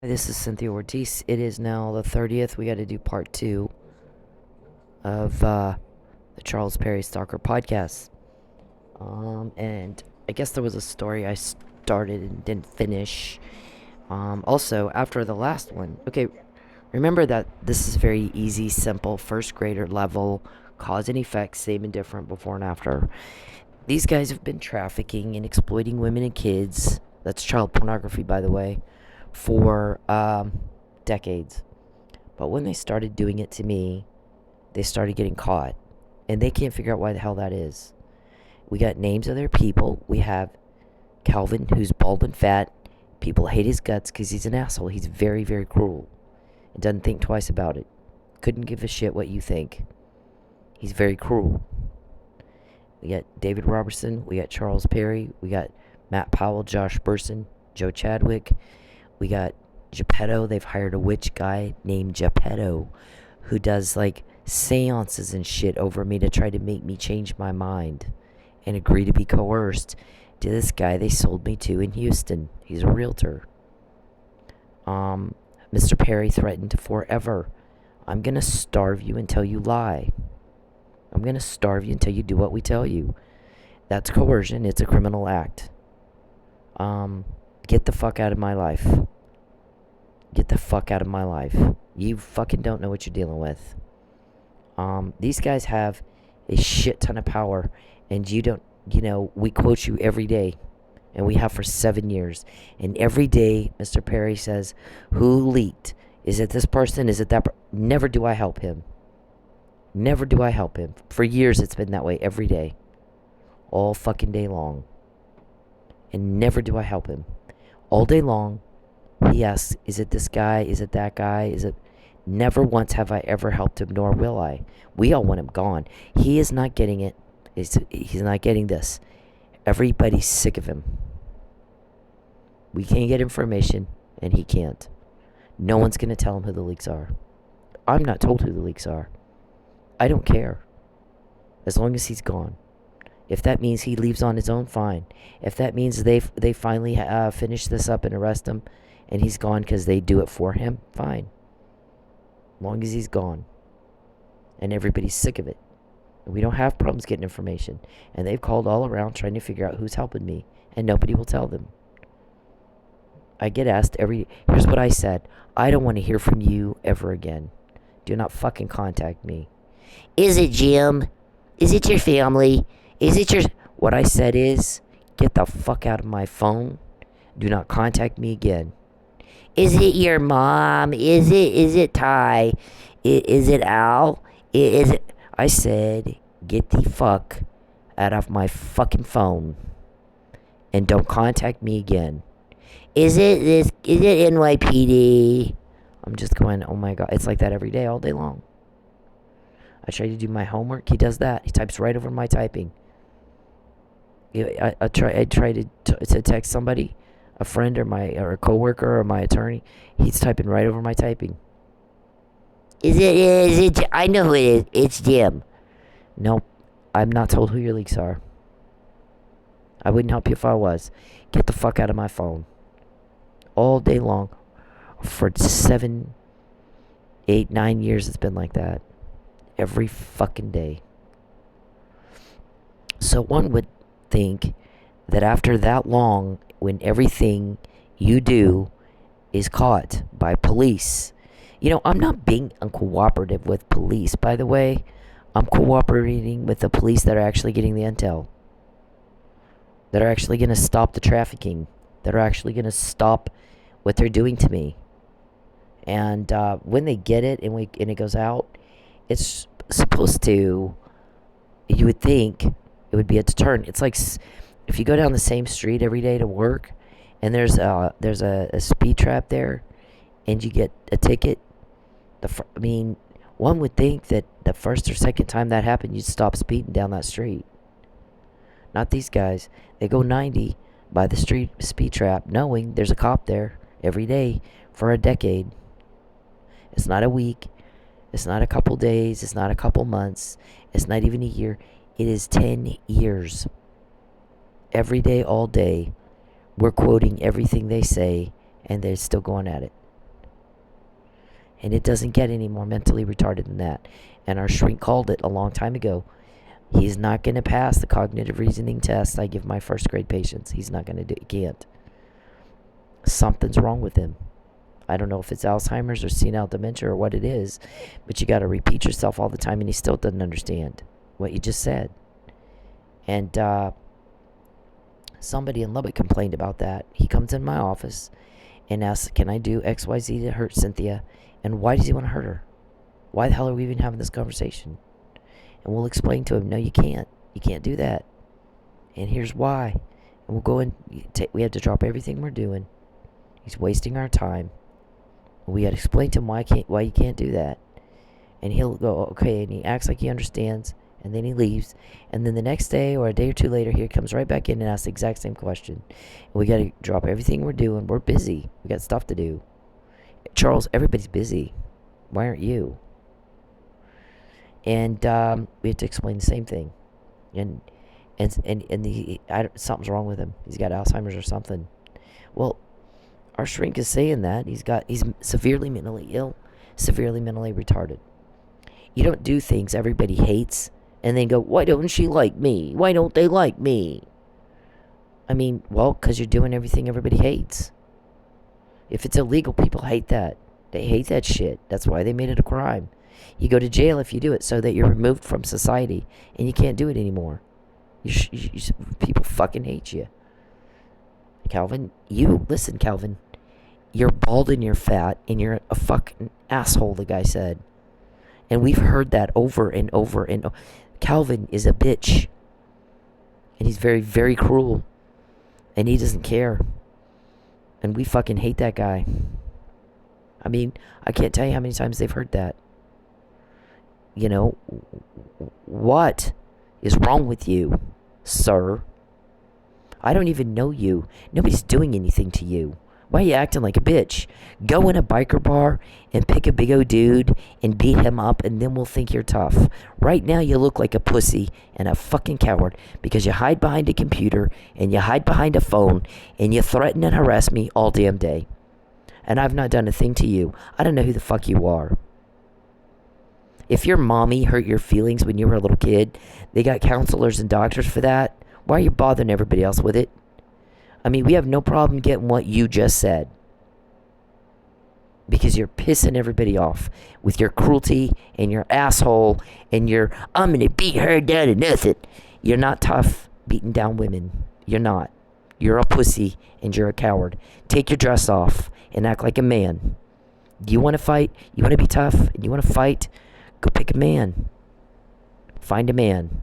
This is Cynthia Ortiz. It is now the 30th. We got to do part two of the Charles Perry Stalker podcast. And I guess there was a story I started and didn't finish. Also, after the last one, okay, remember that this is very easy, simple, first grader level, cause and effect, same and different, before and after. These guys have been trafficking and exploiting women and kids. That's child pornography, by the way, for decades. But when they started doing it to me, they started getting caught. And they can't figure out why the hell that is. We got names of their people. We have Calvin, who's bald and fat. People hate his guts because he's an asshole. He's very, very cruel. And doesn't think twice about it. Couldn't give a shit what you think. He's very cruel. We got David Robertson. We got Charles Perry. We got Matt Powell, Josh Burson, Joe Chadwick. We got Geppetto. They've hired a witch guy named Geppetto who does like seances and shit over me to try to make me change my mind and agree to be coerced to this guy they sold me to in Houston. He's a realtor. Mr. Perry threatened to forever. I'm going to starve you until you lie. I'm going to starve you until you do what we tell you. That's coercion. It's a criminal act. Get the fuck out of my life. Get the fuck out of my life. You fucking don't know what you're dealing with. These guys have a shit ton of power, and you don't, we quote you every day, and we have for 7 years. And every day, Mr. Perry says, who leaked? Is it this person? Is it that Never do I help him. Never do I help him. For years, it's been that way every day. All fucking day long. And never do I help him. All day long, he asks, is it this guy? Is it that guy? Is it... Never once have I ever helped him, nor will I. We all want him gone. He is not getting it. He's not getting this. Everybody's sick of him. We can't get information, and he can't. No one's going to tell him who the leaks are. I'm not told who the leaks are. I don't care. As long as he's gone. If that means he leaves on his own, fine. If that means they finally finish this up and arrest him, and he's gone because they do it for him, fine. As long as he's gone. And everybody's sick of it. And we don't have problems getting information. And they've called all around trying to figure out who's helping me. And nobody will tell them. I get asked here's what I said. I don't want to hear from you ever again. Do not fucking contact me. Is it Jim? Is it your family? Is it your... What I said is, get the fuck out of my phone. Do not contact me again. Is it your mom? Is it Ty? Is it Al? Is it... I said, get the fuck out of my fucking phone. And don't contact me again. Is it NYPD? I'm just going, oh my God. It's like that every day, all day long. I try to do my homework. He does that. He types right over my typing. I try to text somebody, a friend or a coworker or my attorney. He's typing right over my typing. Is it? I know who it is. It's Jim. Nope. I'm not told who your leaks are. I wouldn't help you if I was. Get the fuck out of my phone. All day long. For 7, 8, 9 years it's been like that. Every fucking day. So one would think that after that long, when everything you do is caught by police... I'm not being uncooperative with police, by the way. I'm cooperating with the police that are actually getting the intel. That are actually going to stop the trafficking. That are actually going to stop what they're doing to me. And when they get it and it goes out, it's supposed to... You would think it would be a deterrent. It's like if you go down the same street every day to work, and there's a speed trap there, and you get a ticket. One would think that the first or second time that happened, you'd stop speeding down that street. Not these guys. They go 90 by the street speed trap, knowing there's a cop there every day for a decade. It's not a week. It's not a couple days. It's not a couple months. It's not even a year. It is 10 years. Every day, all day, we're quoting everything they say, and they're still going at it. And it doesn't get any more mentally retarded than that. And our shrink called it a long time ago. He's not going to pass the cognitive reasoning test I give my first grade patients. He's not going to do it. He can't. Something's wrong with him. I don't know if it's Alzheimer's or senile dementia or what it is, but you got to repeat yourself all the time, and he still doesn't understand what you just said. And somebody in Lubbock complained about that. He comes in my office and asks, can I do XYZ to hurt Cynthia? And why does he want to hurt her? Why the hell are we even having this conversation? And we'll explain to him, no, you can't. You can't do that. And here's why. And we'll go in. We have to drop everything we're doing. He's wasting our time. We got to explain to him why you can't do that. And he'll go, okay, and he acts like he understands, and then he leaves. And then the next day or a day or two later, he comes right back in and asks the exact same question. And we got to drop everything we're doing. We're busy. We got stuff to do. Charles, everybody's busy. Why aren't you? And we have to explain the same thing. And something's wrong with him. He's got Alzheimer's or something. Well, our shrink is saying that he's severely mentally ill, severely mentally retarded. You don't do things everybody hates and then go, why don't she like me? Why don't they like me? I mean, well, because you're doing everything everybody hates. If it's illegal, people hate that. They hate that shit. That's why they made it a crime. You go to jail if you do it, so that you're removed from society and you can't do it anymore. People fucking hate you. Calvin, Calvin. You're bald and you're fat and you're a fucking asshole, the guy said. And we've heard that over and over and over. Calvin is a bitch. And he's very, very cruel. And he doesn't care. And we fucking hate that guy. I mean, I can't tell you how many times they've heard that. You know, what is wrong with you, sir? I don't even know you. Nobody's doing anything to you. Why are you acting like a bitch? Go in a biker bar and pick a big old dude and beat him up, and then we'll think you're tough. Right now you look like a pussy and a fucking coward because you hide behind a computer and you hide behind a phone and you threaten and harass me all damn day. And I've not done a thing to you. I don't know who the fuck you are. If your mommy hurt your feelings when you were a little kid, they got counselors and doctors for that. Why are you bothering everybody else with it? I mean, we have no problem getting what you just said. Because you're pissing everybody off with your cruelty and your asshole and your, I'm going to beat her down to nothing. You're not tough beating down women. You're not. You're a pussy and you're a coward. Take your dress off and act like a man. Do you want to fight? You want to be tough? And you want to fight? Go pick a man. Find a man.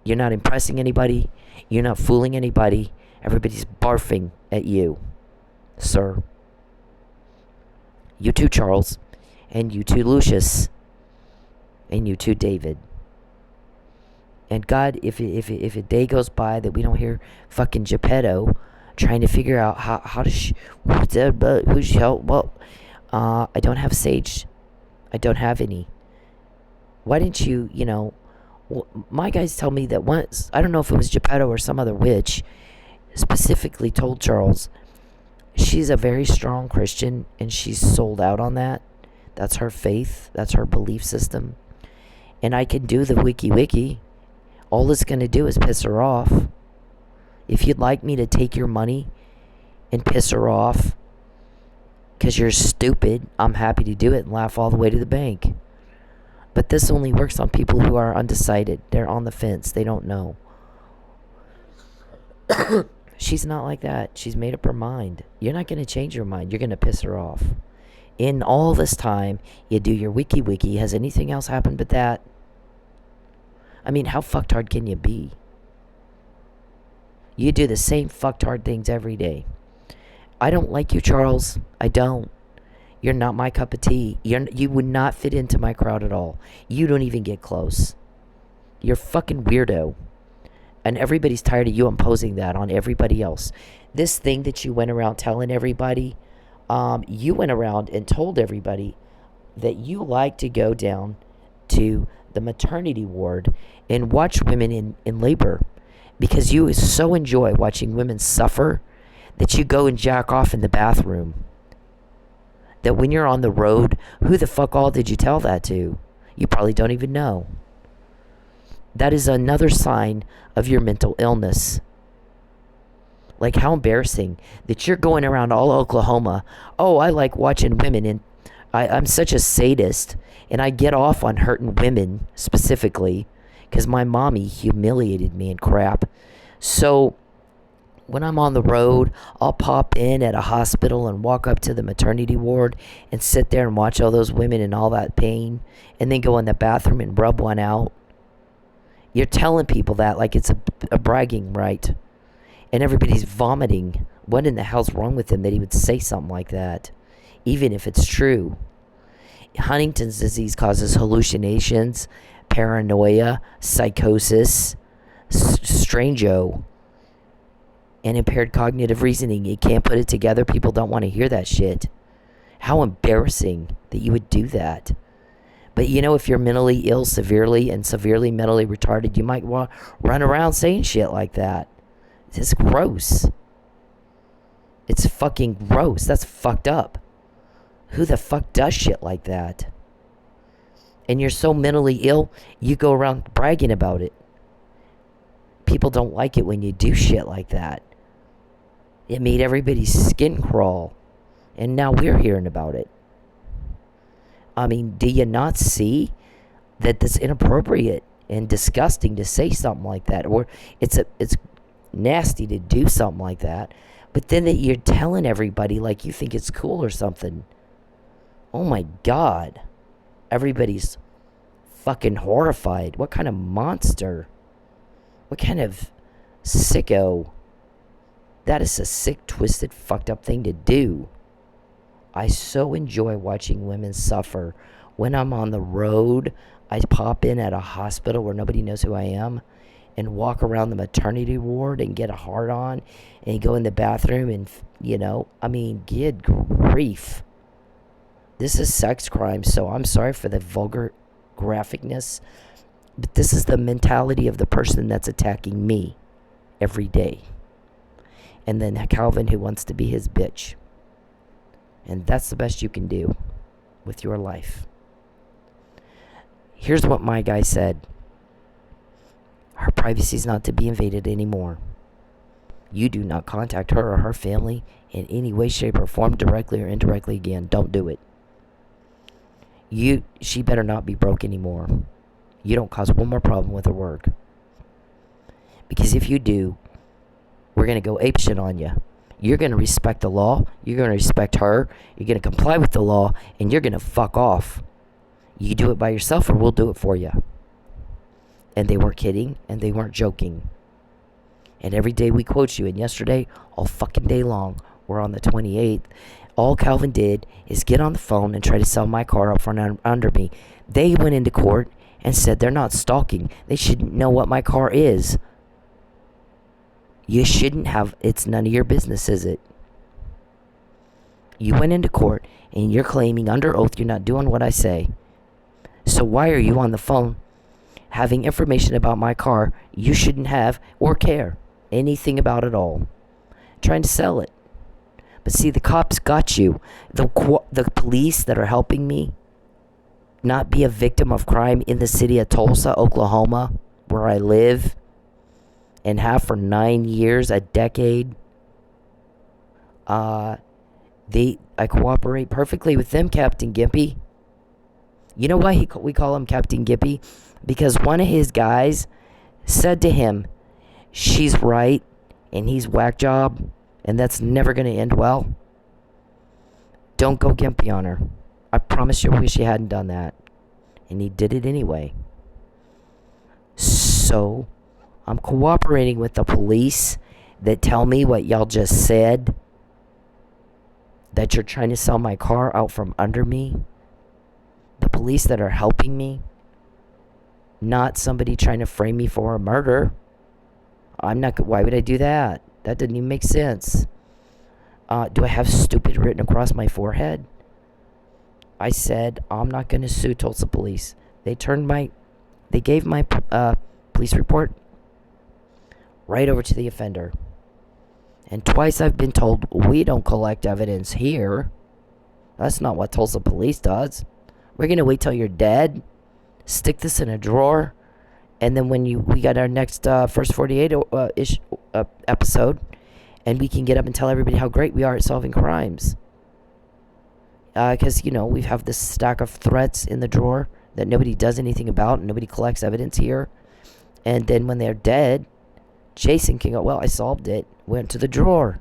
You're not impressing anybody. You're not fooling anybody. Everybody's barfing at you, sir. You too, Charles. And you too, Lucius. And you too, David. And God, if a day goes by that we don't hear fucking Geppetto trying to figure out how to who's help. Well, I don't have sage. I don't have any. Why didn't you, my guys tell me that once, I don't know if it was Geppetto or some other witch, specifically told Charles, she's a very strong Christian and she's sold out on that. That's her faith. That's her belief system. And I can do the wiki. All it's going to do is piss her off. If you'd like me to take your money and piss her off because you're stupid, I'm happy to do it and laugh all the way to the bank. But this only works on people who are undecided. They're on the fence. They don't know. She's not like that. She's made up her mind. You're not going to change your mind. You're going to piss her off. In all this time, you do your wiki. Has anything else happened but that? I mean, how fucked hard can you be? You do the same fucked hard things every day. I don't like you, Charles. I don't. You're not my cup of tea. You would not fit into my crowd at all. You don't even get close. You're a fucking weirdo. And everybody's tired of you imposing that on everybody else. This thing that you went around telling everybody, you went around and told everybody that you like to go down to the maternity ward and watch women in labor because you so enjoy watching women suffer that you go and jack off in the bathroom. that when you're on the road, who the fuck all did you tell that to? You probably don't even know. That is another sign of your mental illness. Like, how embarrassing that you're going around all Oklahoma. Oh, I like watching women, and I'm such a sadist, and I get off on hurting women specifically because my mommy humiliated me and crap. So when I'm on the road, I'll pop in at a hospital and walk up to the maternity ward and sit there and watch all those women in all that pain, and then go in the bathroom and rub one out. You're telling people that like it's a bragging right. And everybody's vomiting. What in the hell's wrong with him that he would say something like that? Even if it's true. Huntington's disease causes hallucinations, paranoia, psychosis, strangio, and impaired cognitive reasoning. You can't put it together. People don't want to hear that shit. How embarrassing that you would do that. But you know, if you're mentally ill severely and severely mentally retarded, you might run around saying shit like that. It's gross. It's fucking gross. That's fucked up. Who the fuck does shit like that? And you're so mentally ill, you go around bragging about it. People don't like it when you do shit like that. It made everybody's skin crawl. And now we're hearing about it. I mean, do you not see that that's inappropriate and disgusting to say something like that? Or it's nasty to do something like that. But then that you're telling everybody like you think it's cool or something. Oh my God. Everybody's fucking horrified. What kind of monster? What kind of sicko? That is a sick, twisted, fucked up thing to do. I so enjoy watching women suffer. When I'm on the road, I pop in at a hospital where nobody knows who I am and walk around the maternity ward and get a hard on and go in the bathroom and, I mean, good grief. This is sex crime, so I'm sorry for the vulgar graphicness, but this is the mentality of the person that's attacking me every day. And then Calvin who wants to be his bitch. And that's the best you can do with your life. Here's what my guy said. Her privacy is not to be invaded anymore. You do not contact her or her family in any way, shape, or form, directly or indirectly again. Don't do it. She better not be broke anymore. You don't cause one more problem with her work. Because if you do, we're going to go apeshit on you. You're going to respect the law. You're going to respect her. You're going to comply with the law. And you're going to fuck off. You do it by yourself or we'll do it for you. And they weren't kidding. And they weren't joking. And every day we quote you. And yesterday, all fucking day long, we're on the 28th. All Calvin did is get on the phone and try to sell my car up from under me. They went into court and said they're not stalking. They shouldn't know what my car is. You shouldn't have. It's none of your business, is it? You went into court and you're claiming under oath you're not doing what I say. So why are you on the phone having information about my car you shouldn't have or care anything about at all? Trying to sell it. But see, the cops got you. The police that are helping me not be a victim of crime in the city of Tulsa, Oklahoma, where I live and have for 9 years, a decade. I cooperate perfectly with them, Captain Gimpy. You know why we call him Captain Gimpy? Because one of his guys said to him, she's right, and he's whack job, and that's never going to end well. Don't go Gimpy on her. I promise you wish you hadn't done that. And he did it anyway. So I'm cooperating with the police that tell me what y'all just said. That you're trying to sell my car out from under me. The police that are helping me. Not somebody trying to frame me for a murder. Why would I do that? That didn't even make sense. Do I have stupid written across my forehead? I said, I'm not going to sue Tulsa police. They gave my police report right over to the offender. And twice I've been told, we don't collect evidence here. That's not what Tulsa police does. We're gonna wait till you're dead, stick this in a drawer, and then when we got our next first 48 episode, and we can get up and tell everybody how great we are at solving crimes. Because, we have this stack of threats in the drawer that nobody does anything about, and nobody collects evidence here. And then when they're dead, Jason can go, well, I solved it, went to the drawer.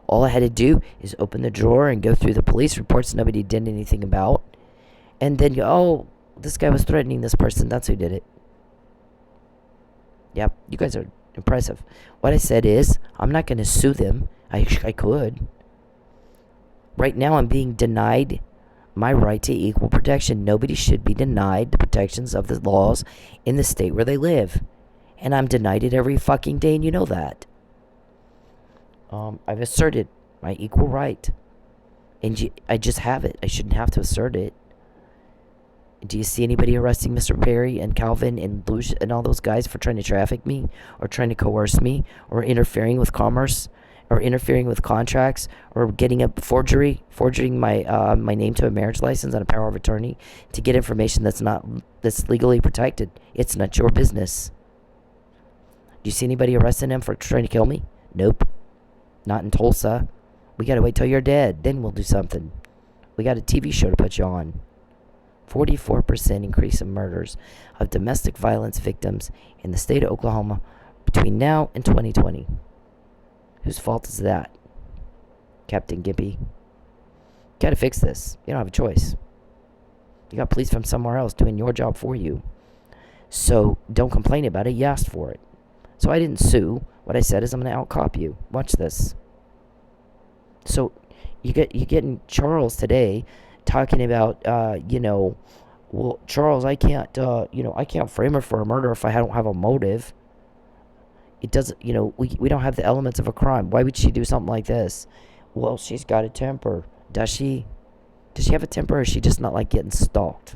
All I had to do is open the drawer and go through the police reports nobody did anything about. And then go, oh, this guy was threatening this person, that's who did it. Yep, you guys are impressive. What I said is, I'm not going to sue them. I could. Right now, I'm being denied my right to equal protection. Nobody should be denied the protections of the laws in the state where they live. And I'm denied it every fucking day, and you know that. I've asserted my equal right. And I just have it. I shouldn't have to assert it. Do you see anybody arresting Mr. Perry and Calvin and Delusion and all those guys for trying to traffic me, or trying to coerce me, or interfering with commerce, or interfering with contracts, or getting a forging my my name to a marriage license and a power of attorney to get information that's legally protected? It's not your business. Do you see anybody arresting them for trying to kill me? Nope. Not in Tulsa. We gotta wait till you're dead, then we'll do something. We got a TV show to put you on. 44% increase in murders of domestic violence victims in the state of Oklahoma between now and 2020. Whose fault is that? Captain Gimpy. Gotta fix this. You don't have a choice. You got police from somewhere else doing your job for you. So don't complain about it. You asked for it. So I didn't sue. What I said is I'm going to outcop you. Watch this. So you getting Charles today talking about, well, Charles, I can't, I can't frame her for a murder if I don't have a motive. It doesn't, we don't have the elements of a crime. Why would she do something like this? Well, she's got a temper. Does she? Does she have a temper, or is she just not like getting stalked?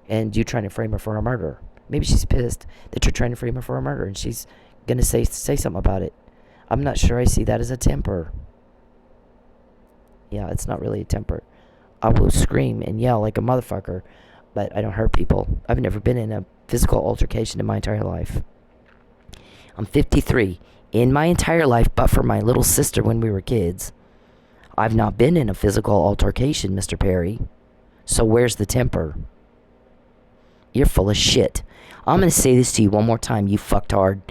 And you trying to frame her for a murder? Maybe she's pissed that you're trying to frame her for a murder, and she's gonna say something about it. I'm not sure I see that as a temper. Yeah, it's not really a temper. I will scream and yell like a motherfucker, but I don't hurt people. I've never been in a physical altercation in my entire life. I'm 53. In my entire life, but for my little sister when we were kids, I've not been in a physical altercation, Mr. Perry. So where's the temper? You're full of shit. I'm going to say this to you one more time, you fucktard.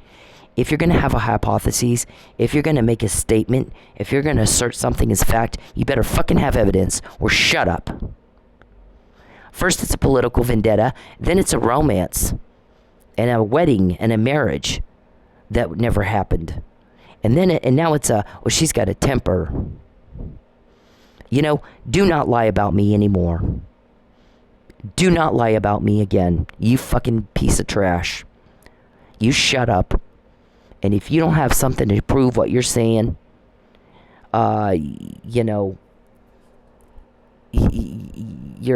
If you're going to have a hypothesis, if you're going to make a statement, if you're going to assert something as fact, you better fucking have evidence or shut up. First it's a political vendetta, then it's a romance and a wedding and a marriage that never happened. And now it's she's got a temper. Do not lie about me anymore. Do not lie about me again, you fucking piece of trash. You shut up. And if you don't have something to prove what you're saying, you're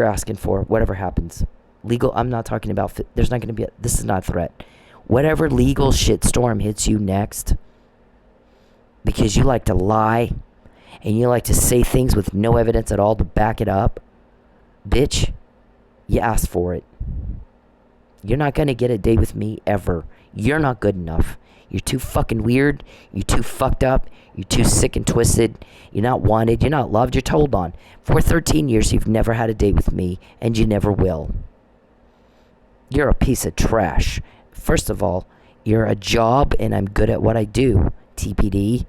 asking for whatever happens. Legal, I'm not talking about, there's not going to be, this is not a threat. Whatever legal shitstorm hits you next, because you like to lie, and you like to say things with no evidence at all to back it up, bitch, you asked for it. You're not going to get a date with me ever. You're not good enough. You're too fucking weird. You're too fucked up. You're too sick and twisted. You're not wanted. You're not loved. You're told on. For 13 years, you've never had a date with me, and you never will. You're a piece of trash. First of all, you're a job, and I'm good at what I do, TPD.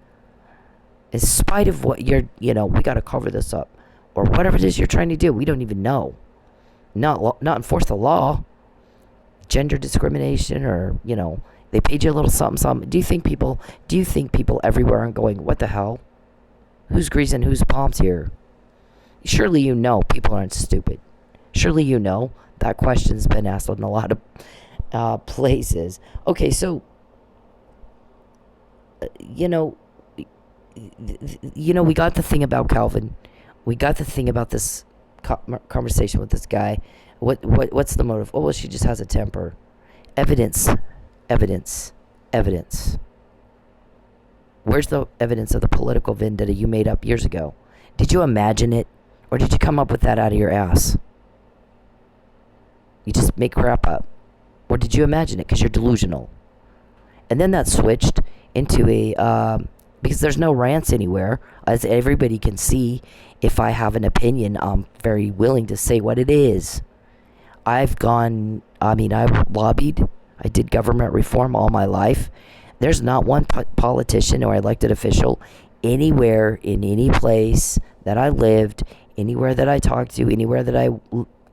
In spite of what we got to cover this up. Or whatever it is you're trying to do, we don't even know. Not enforce the law. Gender discrimination, or, they paid you a little something. Do you think people everywhere aren't going, what the hell? Who's greasing whose palms here? Surely people aren't stupid. Surely that question's been asked in a lot of places. Okay, so, we got the thing about Calvin. We got the thing about this conversation with this guy. What's the motive? Oh, well, she just has a temper. Evidence. Where's the evidence of the political vendetta you made up years ago? Did you imagine it? Or did you come up with that out of your ass? You just make crap up. Or did you imagine it because you're delusional? And then that switched into because there's no rants anywhere, as everybody can see. If I have an opinion, I'm very willing to say what it is. I lobbied. I did government reform all my life. There's not one politician or elected official anywhere in any place that I lived, anywhere that I talked to, anywhere that I,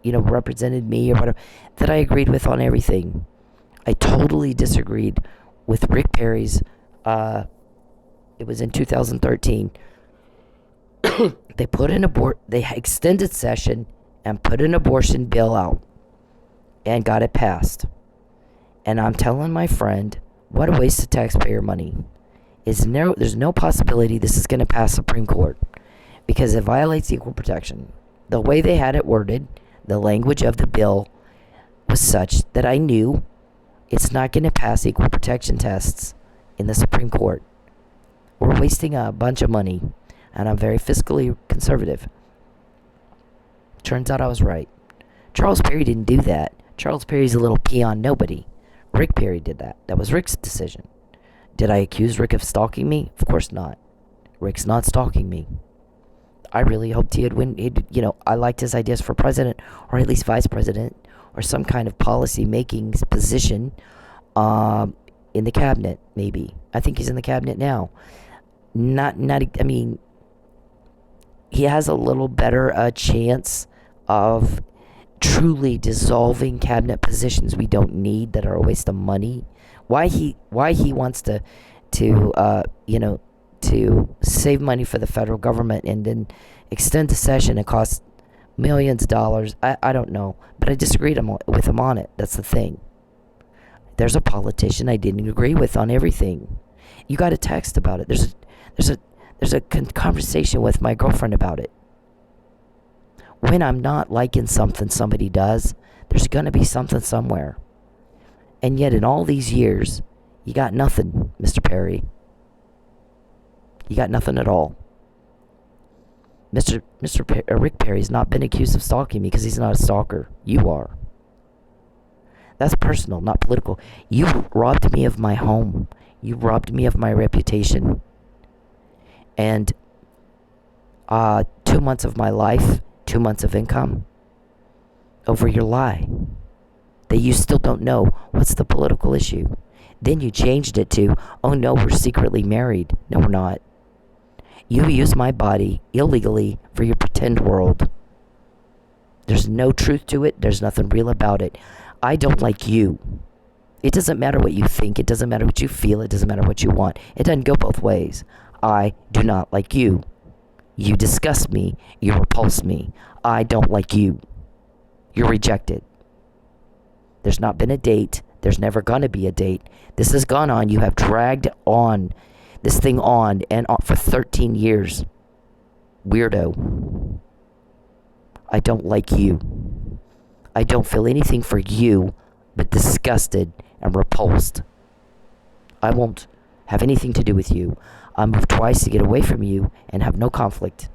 represented me or whatever, that I agreed with on everything. I totally disagreed with Rick Perry's, it was in 2013. They extended session and put an abortion bill out and got it passed. And I'm telling my friend, what a waste of taxpayer money. There's no possibility this is going to pass Supreme Court because it violates equal protection. The way they had it worded, the language of the bill was such that I knew it's not going to pass equal protection tests in the Supreme Court. We're wasting a bunch of money, and I'm very fiscally conservative. Turns out I was right. Charles Perry didn't do that. Charles Perry's a little peon nobody. Rick Perry did that. That was Rick's decision. Did I accuse Rick of stalking me? Of course not. Rick's not stalking me. I really hoped he'd win. I liked his ideas for president, or at least vice president, or some kind of policy-making position in the cabinet, maybe. I think he's in the cabinet now. He has a little better chance of truly dissolving cabinet positions we don't need that are a waste of money. Why he wants to save money for the federal government and then extend the session and cost millions of dollars. I don't know, but I disagreed with him on it. That's the thing. There's a politician I didn't agree with on everything. You got a text about it. There's a conversation with my girlfriend about it. When I'm not liking something somebody does, there's gonna be something somewhere. And yet in all these years, you got nothing, Mr. Perry. You got nothing at all. Rick Perry's not been accused of stalking me because he's not a stalker. You are. That's personal, not political. You robbed me of my home. You robbed me of my reputation. And 2 months of my life, 2 months of income, over your lie. That you still don't know what's the political issue. Then you changed it to, oh no, we're secretly married. No, we're not. You use my body illegally for your pretend world. There's no truth to it. There's nothing real about it. I don't like you. It doesn't matter what you think. It doesn't matter what you feel. It doesn't matter what you want. It doesn't go both ways. I do not like you. You disgust me. You repulse me. I don't like you. You're rejected. There's not been a date. There's never gonna be a date. This has gone on. You have dragged on this thing on and on for 13 years. Weirdo. I don't like you. I don't feel anything for you but disgusted and repulsed. I won't have anything to do with you. I moved twice to get away from you and have no conflict.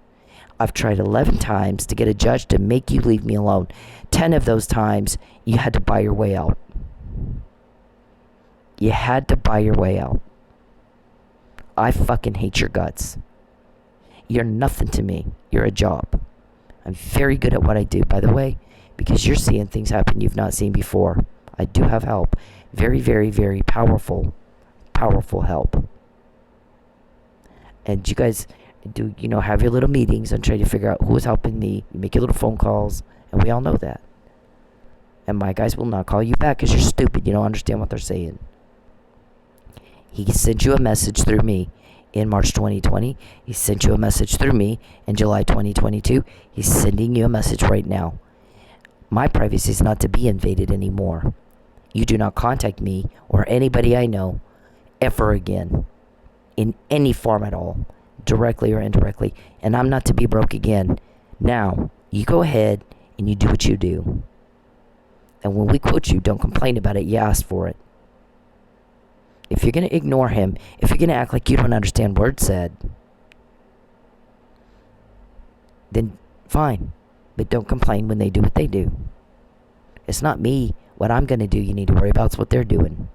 I've tried 11 times to get a judge to make you leave me alone. 10 of those times, you had to buy your way out. You had to buy your way out. I fucking hate your guts. You're nothing to me. You're a job. I'm very good at what I do, by the way, because you're seeing things happen you've not seen before. I do have help. Very, very, very powerful help. And you guys do, have your little meetings and try to figure out who is helping me. You make your little phone calls, and we all know that. And my guys will not call you back because you're stupid. You don't understand what they're saying. He sent you a message through me in March 2020. He sent you a message through me in July 2022. He's sending you a message right now. My privacy is not to be invaded anymore. You do not contact me or anybody I know ever again in any form at all, directly or indirectly. And I'm not to be broke again. Now, you go ahead and you do what you do. And when we quote you, don't complain about it. You asked for it. If you're going to ignore him, if you're going to act like you don't understand words said, then fine. But don't complain when they do what they do. It's not me, what I'm going to do you need to worry about. It's what they're doing.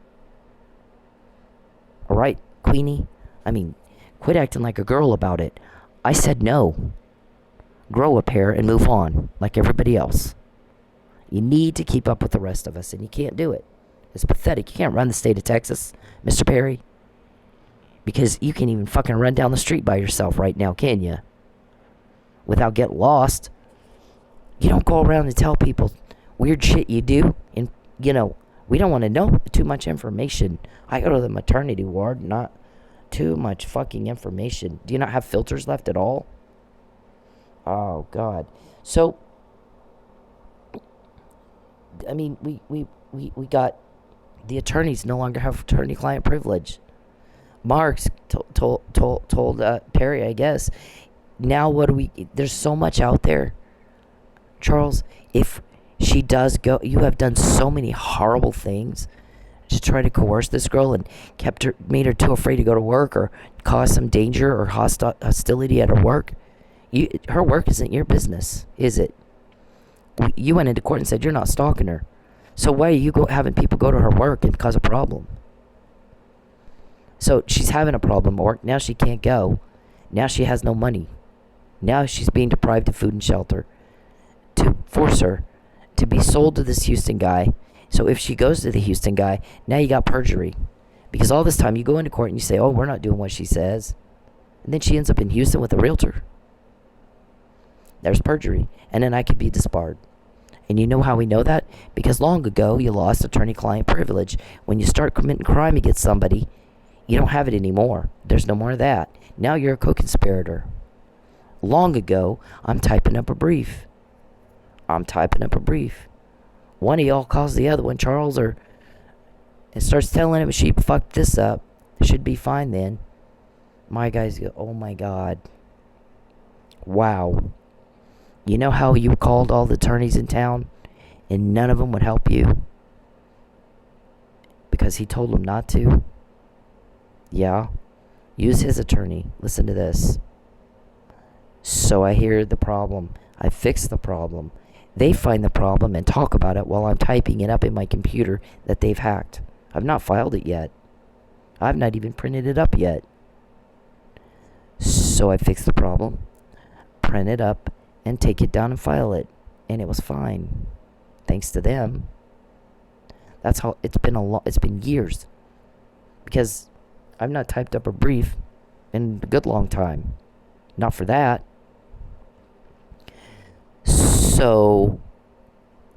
Alright, Queenie? I mean, quit acting like a girl about it. I said no. Grow a pair and move on, like everybody else. You need to keep up with the rest of us, and you can't do it. It's pathetic. You can't run the state of Texas, Mr. Perry. Because you can't even fucking run down the street by yourself right now, can you? Without getting lost. You don't go around and tell people weird shit you do. And, we don't want to know too much information. I go to the maternity ward, not too much fucking information. Do you not have filters left at all? Oh, God. So, I mean, we got the attorneys no longer have attorney-client privilege. Marks told Perry, I guess. Now what do we... There's so much out there. Charles, if she does go... You have done so many horrible things to try to coerce this girl and made her too afraid to go to work or cause some danger or hostility at her work. Her work isn't your business, is it? You went into court and said you're not stalking her. So why are you having people go to her work and cause a problem? So she's having a problem at work. Now she can't go. Now she has no money. Now she's being deprived of food and shelter. To force her to be sold to this Houston guy. So if she goes to the Houston guy, now you got perjury. Because all this time you go into court and you say, oh, we're not doing what she says. And then she ends up in Houston with a realtor. There's perjury. And then I could be disbarred. And you know how we know that? Because long ago you lost attorney-client privilege. When you start committing crime against somebody, you don't have it anymore. There's no more of that. Now you're a co-conspirator. Long ago, I'm typing up a brief. One of y'all calls the other one, Charles, and starts telling him she fucked this up. Should be fine then. My guys go, oh my God. Wow. You know how you called all the attorneys in town and none of them would help you? Because he told them not to? Yeah. Use his attorney. Listen to this. So I hear the problem. I fix the problem. They find the problem and talk about it while I'm typing it up in my computer that they've hacked. I've not filed it yet. I've not even printed it up yet. So I fix the problem, print it up, and take it down and file it. And it was fine. Thanks to them. That's how it's been it's been years. Because I've not typed up a brief in a good long time. Not for that. So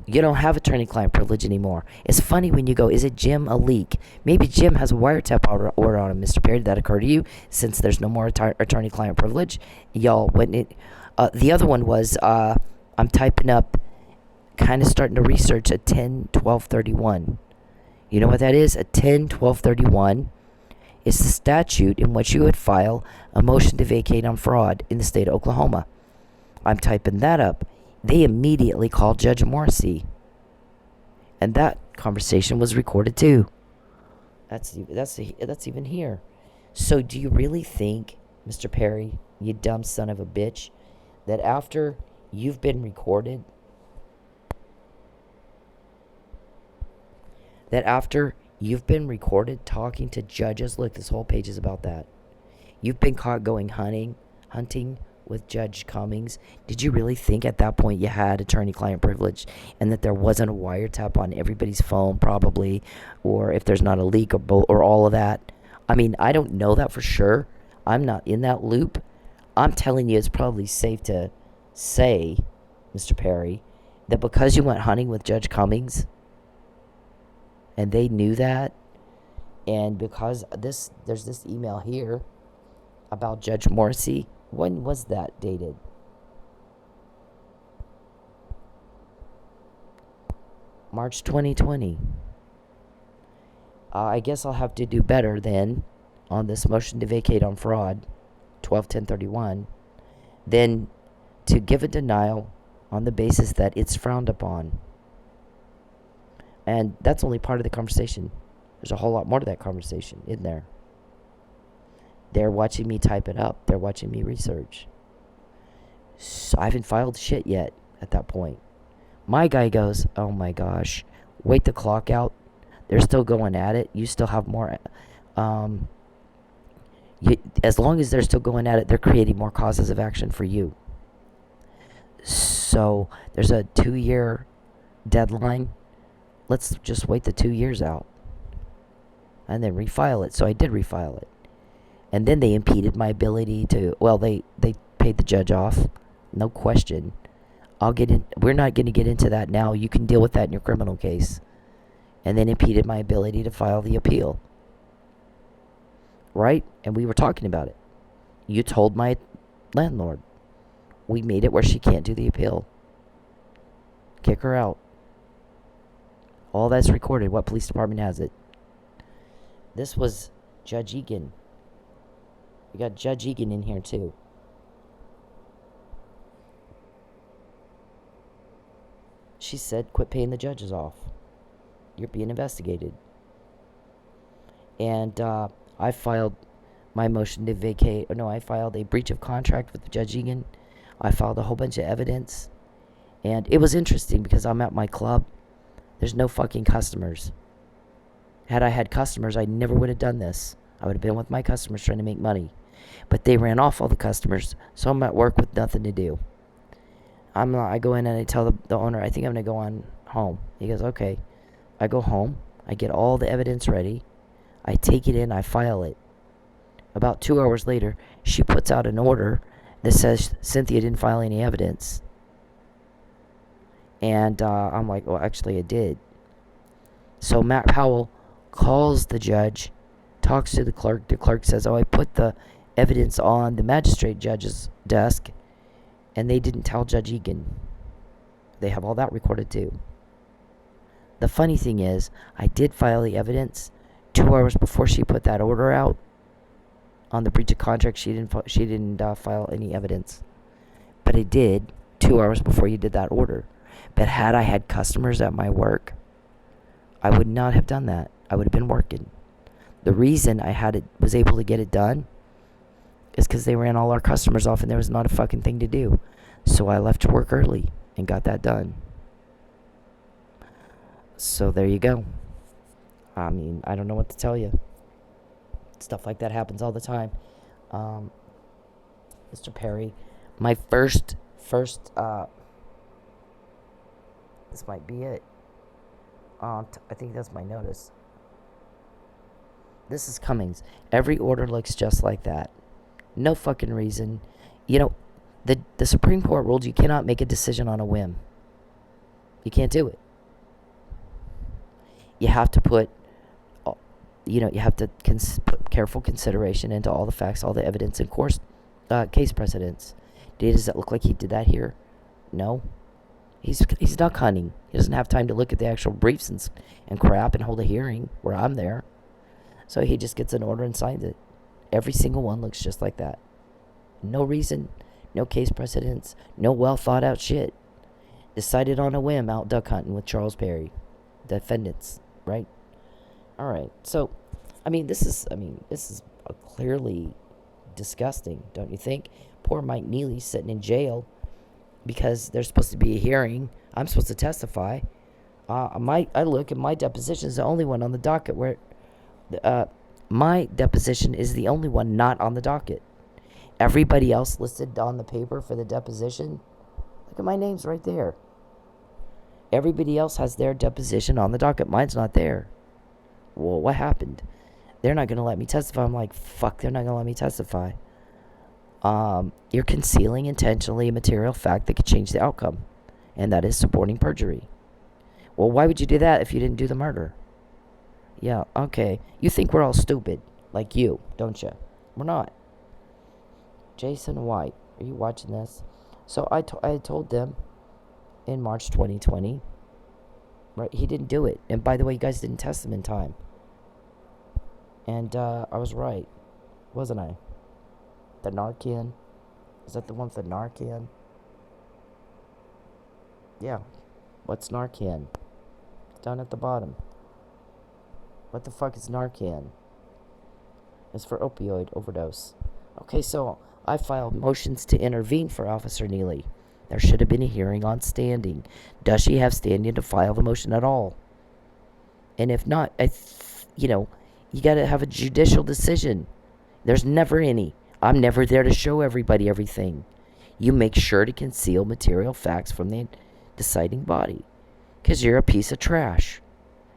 you don't have attorney-client privilege anymore. It's funny when you go, is it Jim a leak? Maybe Jim has a wiretap order on him, Mr. Perry. Did that occur to you? Since there's no more attorney-client privilege, y'all went in. The other one was I'm typing up, kind of starting to research a 10-1231. You know what that is? A 10-1231 is the statute in which you would file a motion to vacate on fraud in the state of Oklahoma. I'm typing that up. They immediately called Judge Morrissey. And that conversation was recorded too. That's even here. So do you really think, Mr. Perry, you dumb son of a bitch, that after you've been recorded, talking to judges, look, this whole page is about that. You've been caught going hunting with Judge Cummings. Did you really think at that point you had attorney-client privilege and that there wasn't a wiretap on everybody's phone probably, or if there's not a leak or all of that? I mean, I don't know that for sure. I'm not in that loop. I'm telling you it's probably safe to say, Mr. Perry, that because you went hunting with Judge Cummings and they knew that, and because there's this email here about Judge Morrissey. When was that dated? March 2020. I guess I'll have to do better then on this motion to vacate on fraud, 12-1031, than to give a denial on the basis that it's frowned upon. And that's only part of the conversation. There's a whole lot more to that conversation, isn't there? They're watching me type it up. They're watching me research. So I haven't filed shit yet at that point. My guy goes, oh my gosh, wait the clock out. They're still going at it. You still have more. Um, as long as they're still going at it, they're creating more causes of action for you. So there's a 2-year deadline. Let's just wait the 2 years out and then refile it. So I did refile it. And then they impeded my ability to, well, they paid the judge off. No question. I'll get in. We're not going to get into that now. You can deal with that in your criminal case. And then impeded my ability to file the appeal. Right? And we were talking about it. You told my landlord. We made it where she can't do the appeal. Kick her out. All that's recorded. What police department has it? This was Judge Egan. We got Judge Egan in here too. She said, quit paying the judges off. You're being investigated. And I filed my motion to vacate. No, I filed a breach of contract with Judge Egan. I filed a whole bunch of evidence. And it was interesting because I'm at my club. There's no fucking customers. Had I had customers, I never would have done this. I would have been with my customers trying to make money. But they ran off all the customers, so I'm at work with nothing to do. I go in and I tell the owner, I think I'm going to go on home. He goes, okay. I go home. I get all the evidence ready. I take it in. I file it. About 2 hours later, she puts out an order that says Cynthia didn't file any evidence. And I'm like, well, actually, I did. So Matt Powell calls the judge, talks to the clerk. The clerk says, oh, I put the evidence on the magistrate judge's desk, and they didn't tell Judge Egan. They have all that recorded too. The funny thing is, I did file the evidence 2 hours before she put that order out. On the breach of contract, she didn't file any evidence. But I did 2 hours before you did that order. But had I had customers at my work, I would not have done that. I would have been working. The reason I was able to get it done is because they ran all our customers off and there was not a fucking thing to do. So I left to work early and got that done. So there you go. I mean, I don't know what to tell you. Stuff like that happens all the time. Mr. Perry, my first, this might be it. I think that's my notice. This is Cummings. Every order looks just like that. No fucking reason. You know, the Supreme Court ruled you cannot make a decision on a whim. You can't do it. You have to put, you have to put careful consideration into all the facts, all the evidence, and course, case precedents. Does it look like he did that here? No. He's duck hunting. He doesn't have time to look at the actual briefs and crap and hold a hearing where I'm there. So he just gets an order and signs it. Every single one looks just like that. No reason, no case precedents, no well thought out shit. Decided on a whim out duck hunting with Charles Perry. Defendants, right? All right. So, this is clearly disgusting, don't you think? Poor Mike Neely's sitting in jail because there's supposed to be a hearing. I'm supposed to testify. I look at my deposition is the only one on the docket where my deposition is the only one not on the docket. Everybody else listed on the paper for the deposition, look at my name's right there. Everybody else has their deposition on the docket. Mine's not there. Well, what happened? They're not going to let me testify. I'm like, fuck, they're not going to let me testify. You're concealing intentionally a material fact that could change the outcome, and that is supporting perjury. Well, why would you do that if you didn't do the murder? Yeah, okay. You think we're all stupid, like you, don't you? We're not. Jason White, are you watching this? So I told them in March 2020, right? He didn't do it. And by the way, you guys didn't test him in time. And I was right, wasn't I? The Narcan. Is that the one with the Narcan? Yeah. What's Narcan? It's down at the bottom. What the fuck is Narcan? It's for opioid overdose. Okay, so I filed motions to intervene for Officer Neely. There should have been a hearing on standing. Does she have standing to file the motion at all? And if not, you got to have a judicial decision. There's never any. I'm never there to show everybody everything. You make sure to conceal material facts from the deciding body. Because you're a piece of trash.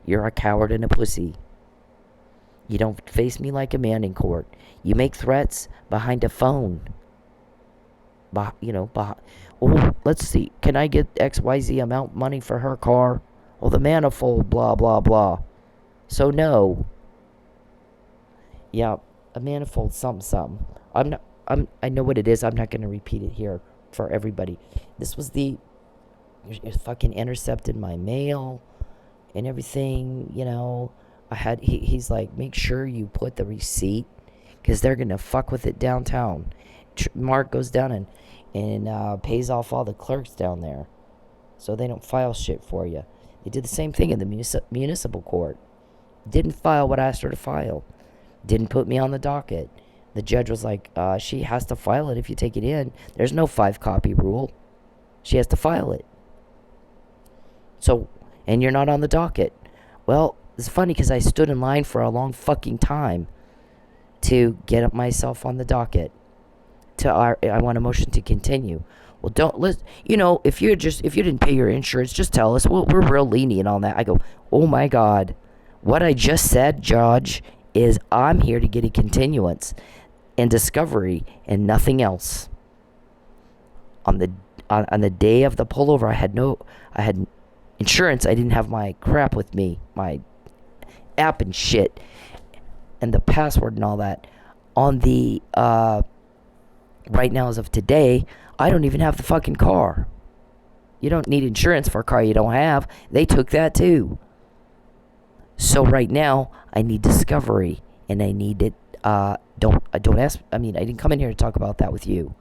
You're a coward and a pussy. You don't face me like a man in court. You make threats behind a phone. Oh, let's see. Can I get XYZ amount money for her car? Well, the manifold, blah, blah, blah. So, no. Yeah, a manifold, something. I know what it is. I'm not going to repeat it here for everybody. This was you're fucking intercepted my mail and everything, he's like, make sure you put the receipt because they're going to fuck with it downtown. Mark goes down and pays off all the clerks down there so they don't file shit for you. They did the same thing in the municipal court. Didn't file what I asked her to file. Didn't put me on the docket. The judge was like, she has to file it if you take it in. There's no 5-copy rule. She has to file it. So, and you're not on the docket. Well, it's funny because I stood in line for a long fucking time to get up myself on the docket. I want a motion to continue. Well, if you didn't pay your insurance, just tell us. We're real lenient on that. I go, oh my God. What I just said, Judge, is I'm here to get a continuance and discovery and nothing else. On the day of the pullover, I had insurance. I didn't have my crap with me, my app and shit, and the password and all that. On the right now, as of today, I don't even have the fucking car. You don't need insurance for a car you don't have. They took that too. So right now, I need discovery, and I need it. Don't ask. I didn't come in here to talk about that with you.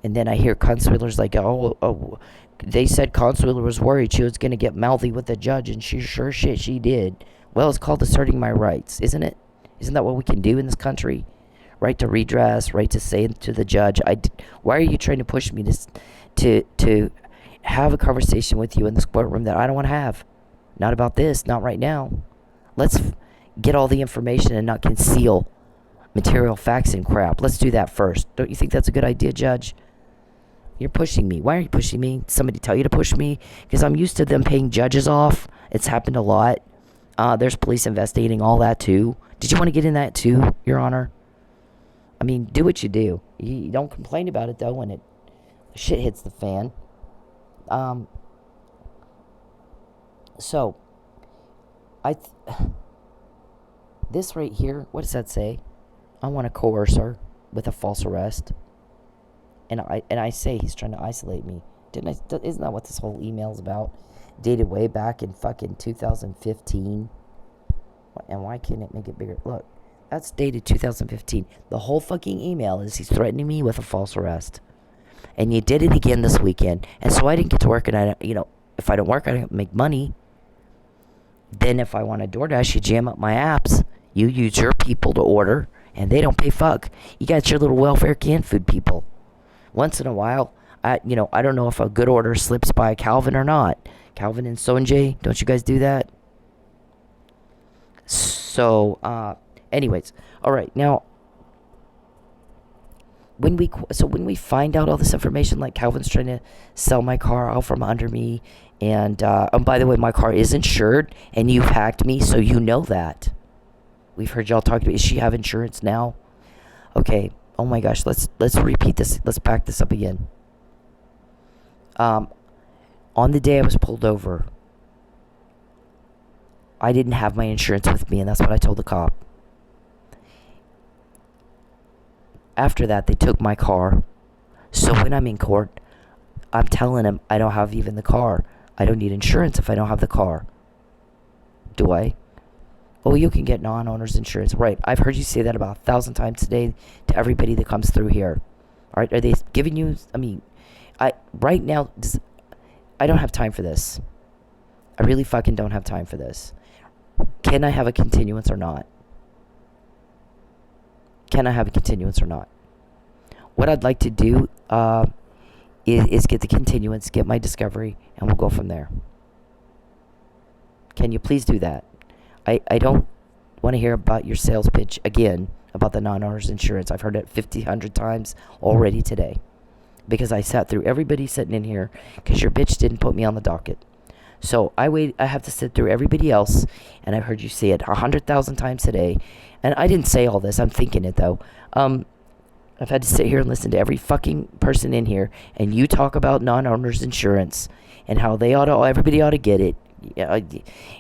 And then I hear Consuela's like, oh, they said Consuela was worried she was going to get mouthy with the judge, and she did. Well, it's called asserting my rights, isn't it? Isn't that what we can do in this country? Right to redress, right to say to the judge, why are you trying to push me to have a conversation with you in this courtroom that I don't want to have? Not about this, not right now. Let's get all the information and not conceal material facts and crap. Let's do that first. Don't you think that's a good idea, Judge? You're pushing me. Why are you pushing me? Did somebody tell you to push me? Because I'm used to them paying judges off. It's happened a lot. There's police investigating all that too. Did you want to get in that too, Your Honor? Do what you do. You don't complain about it though when shit hits the fan. So, this right here, what does that say? I want to coerce her with a false arrest. And I say he's trying to isolate me. Isn't that what this whole email's about? Dated way back in fucking 2015. And why can't it make it bigger? Look, that's dated 2015. The whole fucking email is he's threatening me with a false arrest. And you did it again this weekend. And so I didn't get to work, and if I don't work, I don't make money. Then if I want to DoorDash, you jam up my apps. You use your people to order, and they don't pay fuck. You got your little welfare canned food people. Once in a while, I don't know if a good order slips by Calvin or not. Calvin and Sonjay, don't you guys do that? So, anyways, all right. Now, when we find out all this information, like Calvin's trying to sell my car out from under me, and by the way, my car is insured, and you've hacked me, so you know that. We've heard y'all talk about. Does she have insurance now? Okay. Oh my gosh. Let's repeat this. Let's back this up again. On the day I was pulled over, I didn't have my insurance with me, and that's what I told the cop. After that, they took my car. So when I'm in court, I'm telling him I don't have even the car. I don't need insurance if I don't have the car. Do I? Oh, you can get non-owner's insurance. Right. I've heard you say that about 1,000 times today to everybody that comes through here. All right. Are they giving you... right now, I don't have time for this. I really fucking don't have time for this. Can I have a continuance or not? Can I have a continuance or not? what I'd like to do is get the continuance, get my discovery, and we'll go from there. Can you please do that? I don't want to hear about your sales pitch again about the non-owner's insurance. I've heard it 100 times already today. Because I sat through everybody sitting in here because your bitch didn't put me on the docket. So I have to sit through everybody else, and I've heard you say it 100,000 times today. And I didn't say all this. I'm thinking it, though. I've had to sit here and listen to every fucking person in here, and you talk about non-owners insurance and how everybody ought to get it.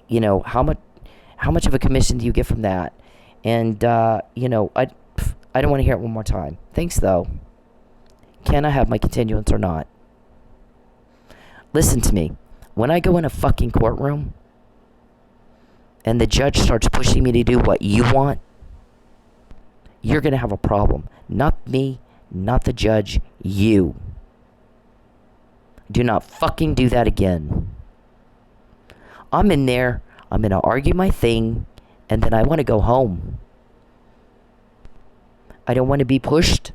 You know, how much of a commission do you get from that? And, you know, I don't want to hear it one more time. Thanks, though. Can I have my continuance or not? Listen to me. When I go in a fucking courtroom and the judge starts pushing me to do what you want, you're going to have a problem. Not me, not the judge, you. Do not fucking do that again. I'm in there, I'm going to argue my thing, and then I want to go home. I don't want to be pushed.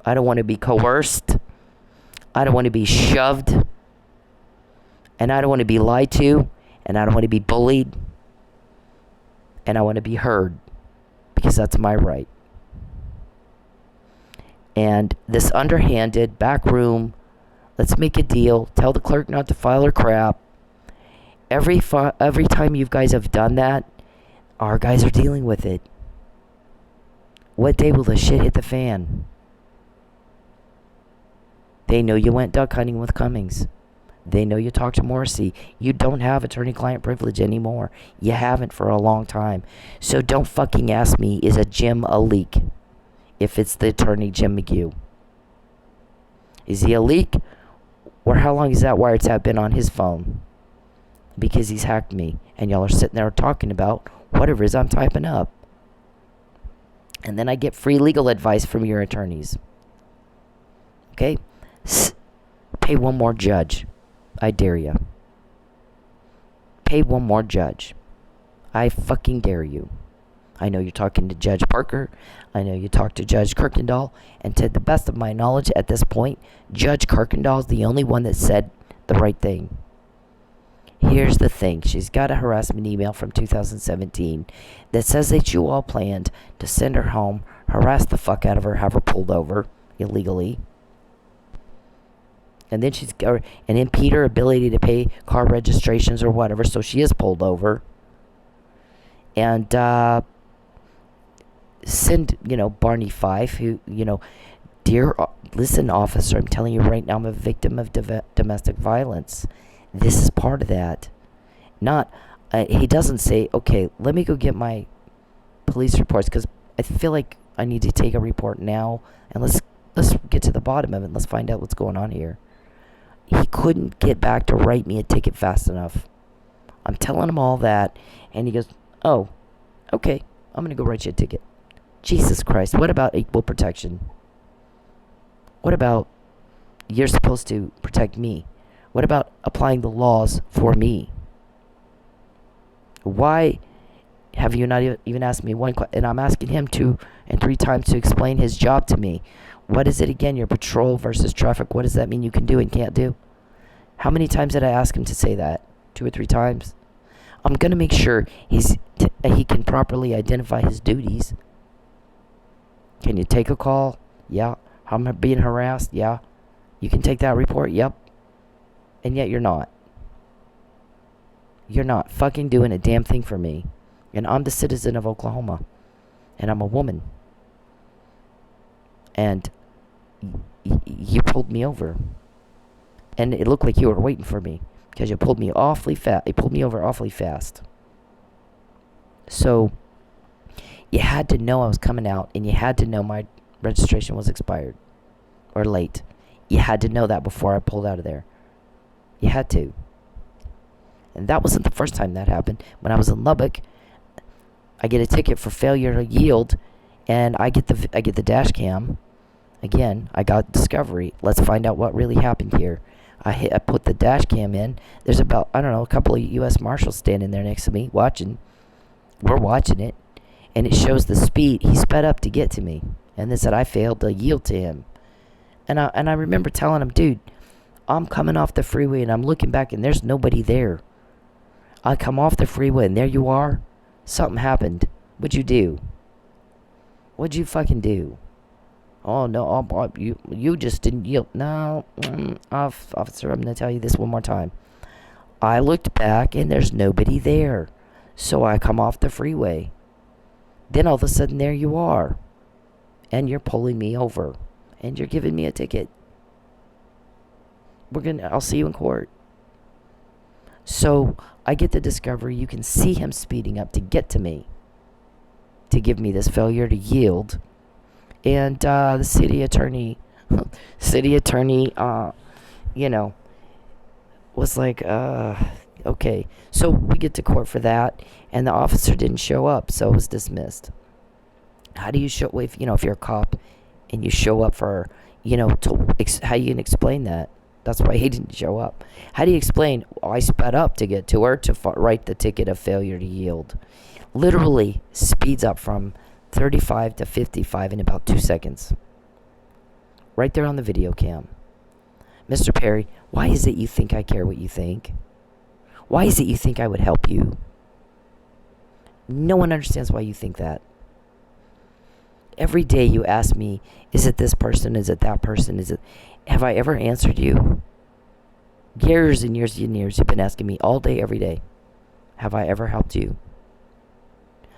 I don't want to be coerced. I don't want to be shoved. And I don't want to be lied to. And I don't want to be bullied. And I want to be heard. Because that's my right. And this underhanded, backroom, let's make a deal, tell the clerk not to file her crap. Every time you guys have done that, our guys are dealing with it. What day will the shit hit the fan? They know you went duck hunting with Cummings. They know you talked to Morrissey. You don't have attorney-client privilege anymore. You haven't for a long time. So don't fucking ask me, is a Jim a leak? If it's the attorney, Jim McGew. Is he a leak? Or how long has that wiretap been on his phone? Because he's hacked me. And y'all are sitting there talking about whatever it is I'm typing up. And then I get free legal advice from your attorneys. Okay? Pay one more judge. I dare you. Pay one more judge. I fucking dare you. I know you're talking to Judge Parker. I know you talked to Judge Kirkendall. And to the best of my knowledge at this point, Judge Kirkendall is the only one that said the right thing. Here's the thing. She's got a harassment email from 2017 that says that you all planned to send her home, harass the fuck out of her, have her pulled over illegally. And then impede her ability to pay car registrations or whatever, so she is pulled over. And send, Barney Fife, who, dear, listen, officer, I'm telling you right now, I'm a victim of domestic violence. This is part of that. Not, he doesn't say, okay, let me go get my police reports, because I feel like I need to take a report now, and let's get to the bottom of it, and let's find out what's going on here. He couldn't get back to write me a ticket fast enough. I'm telling him all that, and he goes, oh, okay, I'm going to go write you a ticket. Jesus Christ, what about equal protection? What about you're supposed to protect me? What about applying the laws for me? Why have you not even asked me one question? And I'm asking him 2 and 3 times to explain his job to me. What is it again? Your patrol versus traffic. What does that mean you can do and can't do? How many times did I ask him to say that? 2 or 3 times. I'm going to make sure he can properly identify his duties. Can you take a call? Yeah. How am I being harassed? Yeah. You can take that report? Yep. And yet you're not. You're not fucking doing a damn thing for me. And I'm the citizen of Oklahoma. And I'm a woman. And you pulled me over. And it looked like you were waiting for me. Because you pulled me awfully fast. You pulled me over awfully fast. So, you had to know I was coming out. And you had to know my registration was expired. Or late. You had to know that before I pulled out of there. You had to. And that wasn't the first time that happened. When I was in Lubbock, I get a ticket for failure to yield. And I get the dash cam. Again, I got discovery. Let's find out what really happened here. I put the dash cam in. There's about, a couple of U.S. Marshals standing there next to me watching. We're watching it. And it shows the speed. He sped up to get to me. And then said I failed to yield to him. And I remember telling him, dude, I'm coming off the freeway and I'm looking back and there's nobody there. I come off the freeway and there you are. Something happened. What'd you do? What'd you fucking do? Oh no, you just didn't yield. No, officer, I'm gonna tell you this one more time. I looked back and there's nobody there. So I come off the freeway. Then all of a sudden there you are. And you're pulling me over. And you're giving me a ticket. I'll see you in court. So I get the discovery you can see him speeding up to get to me. To give me this failure to yield. And the city attorney, was like, okay. So we get to court for that, and the officer didn't show up, so it was dismissed. How do you show, if you're a cop, and you show up for, how you can explain that? That's why he didn't show up. How do you explain, I sped up to get to her to write the ticket of failure to yield? Literally speeds up from 35 to 55 in about 2 seconds. Right there on the video cam. Mr. Perry, why is it you think I care what you think? Why is it you think I would help you? No one understands why you think that. Every day you ask me, is it this person? Is it that person? Have I ever answered you? Years and years and years you've been asking me all day, every day. Have I ever helped you?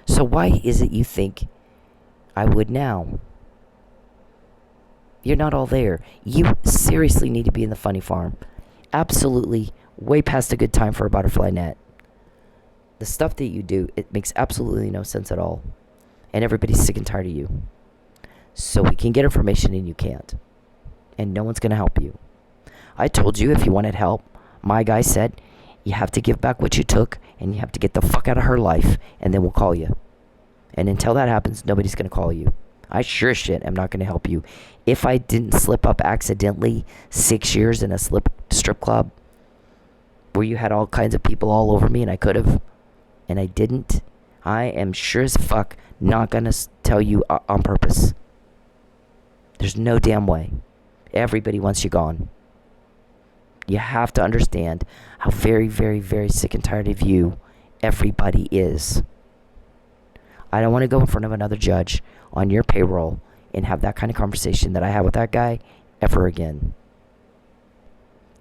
So why is it you think I would now? You're not all there. You seriously need to be in the funny farm. Absolutely way past a good time for a butterfly net. The stuff that you do, it makes absolutely no sense at all. And everybody's sick and tired of you. So we can get information and you can't. And no one's going to help you. I told you if you wanted help, my guy said, you have to give back what you took and you have to get the fuck out of her life and then we'll call you. And until that happens, nobody's going to call you. I sure as shit am not going to help you. If I didn't slip up accidentally 6 years in a strip club where you had all kinds of people all over me and I could have, and I didn't, I am sure as fuck not going to tell you on purpose. There's no damn way. Everybody wants you gone. You have to understand how very, very, very sick and tired of you everybody is. I don't want to go in front of another judge on your payroll and have that kind of conversation that I had with that guy ever again.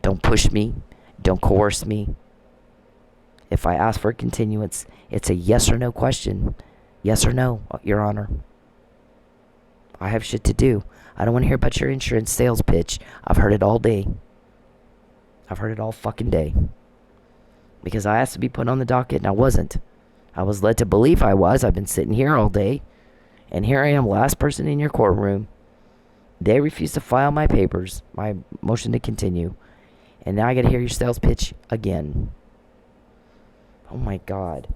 Don't push me. Don't coerce me. If I ask for a continuance, it's a yes or no question. Yes or no, Your Honor. I have shit to do. I don't want to hear about your insurance sales pitch. I've heard it all day. I've heard it all fucking day. Because I asked to be put on the docket and I wasn't. I was led to believe I was. I've been sitting here all day. And here I am, last person in your courtroom. They refused to file my papers, my motion to continue. And now I gotta hear your sales pitch again. Oh my God.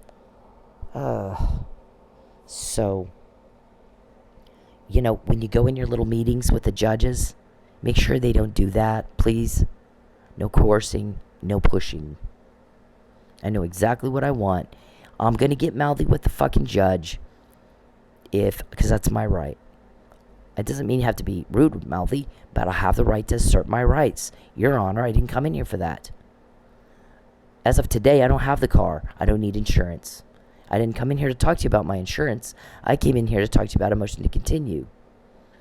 So, when you go in your little meetings with the judges, make sure they don't do that, please. No coercing, no pushing. I know exactly what I want. I'm gonna get mouthy with the fucking judge. Because that's my right. It doesn't mean you have to be rude with mouthy, but I have the right to assert my rights. Your Honor, I didn't come in here for that. As of today, I don't have the car. I don't need insurance. I didn't come in here to talk to you about my insurance. I came in here to talk to you about a motion to continue.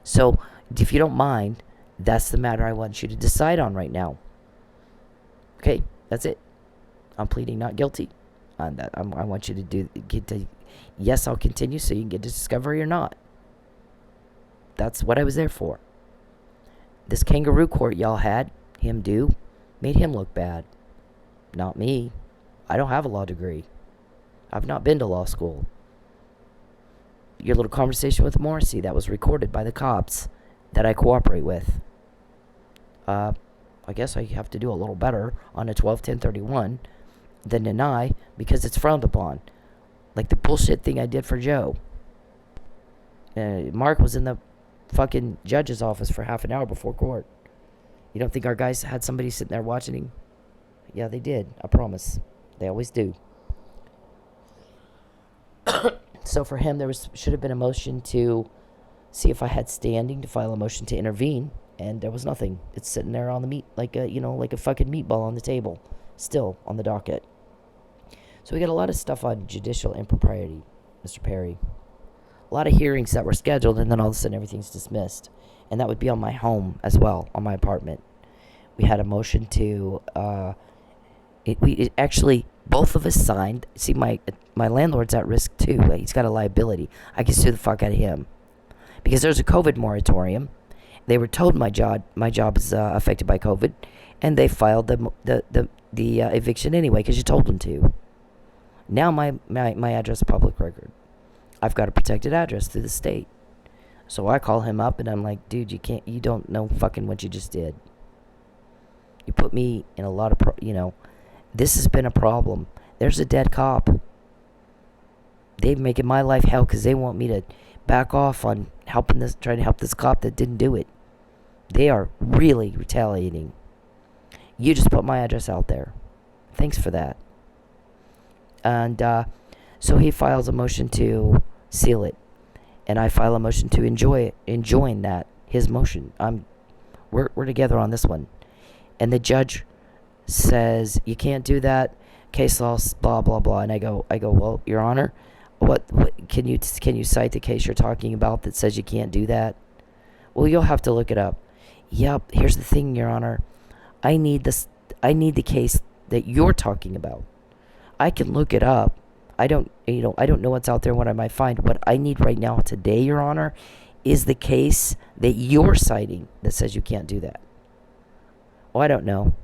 So, if you don't mind, that's the matter I want you to decide on right now. Okay, that's it. I'm pleading not guilty on that. I want you to get to yes, I'll continue so you can get to discovery or not. That's what I was there for. This kangaroo court y'all had him do made him look bad. Not me. I don't have a law degree. I've not been to law school. Your little conversation with Morrissey that was recorded by the cops that I cooperate with. I guess I have to do a little better on a 12-1031 than deny because it's frowned upon. Like the bullshit thing I did for Joe. Mark was in the fucking judge's office for half an hour before court. You don't think our guys had somebody sitting there watching him? Yeah, they did. I promise. They always do. So for him, should have been a motion to see if I had standing to file a motion to intervene and there was nothing. It's sitting there on the meat, like a, like a fucking meatball on the table, still on the docket. So we got a lot of stuff on judicial impropriety, Mr. Perry. A lot of hearings that were scheduled, and then all of a sudden everything's dismissed. And that would be on my home as well, on my apartment. We had a motion to, actually, both of us signed. See, my landlord's at risk too. He's got a liability. I can sue the fuck out of him. Because there's a COVID moratorium. They were told my job is affected by COVID, and they filed the eviction anyway because you told them to. Now my address is public record. I've got a protected address through the state. So I call him up and I'm like, dude, you don't know fucking what you just did. You put me in a lot of, this has been a problem. There's a dead cop. They're making my life hell because they want me to back off on trying to help this cop that didn't do it. They are really retaliating. You just put my address out there. Thanks for that. And so he files a motion to seal it, and I file a motion to enjoin that, his motion. We're together on this one. And the judge says, you can't do that, case law, blah, blah, blah. And I go, well, Your Honor, what can you cite the case you're talking about that says you can't do that? Well, you'll have to look it up. Yep, here's the thing, Your Honor. I need the case that you're talking about. I can look it up. I don't know what's out there, what I might find. What I need right now, today, Your Honor, is the case that you're citing that says you can't do that. Oh, I don't know.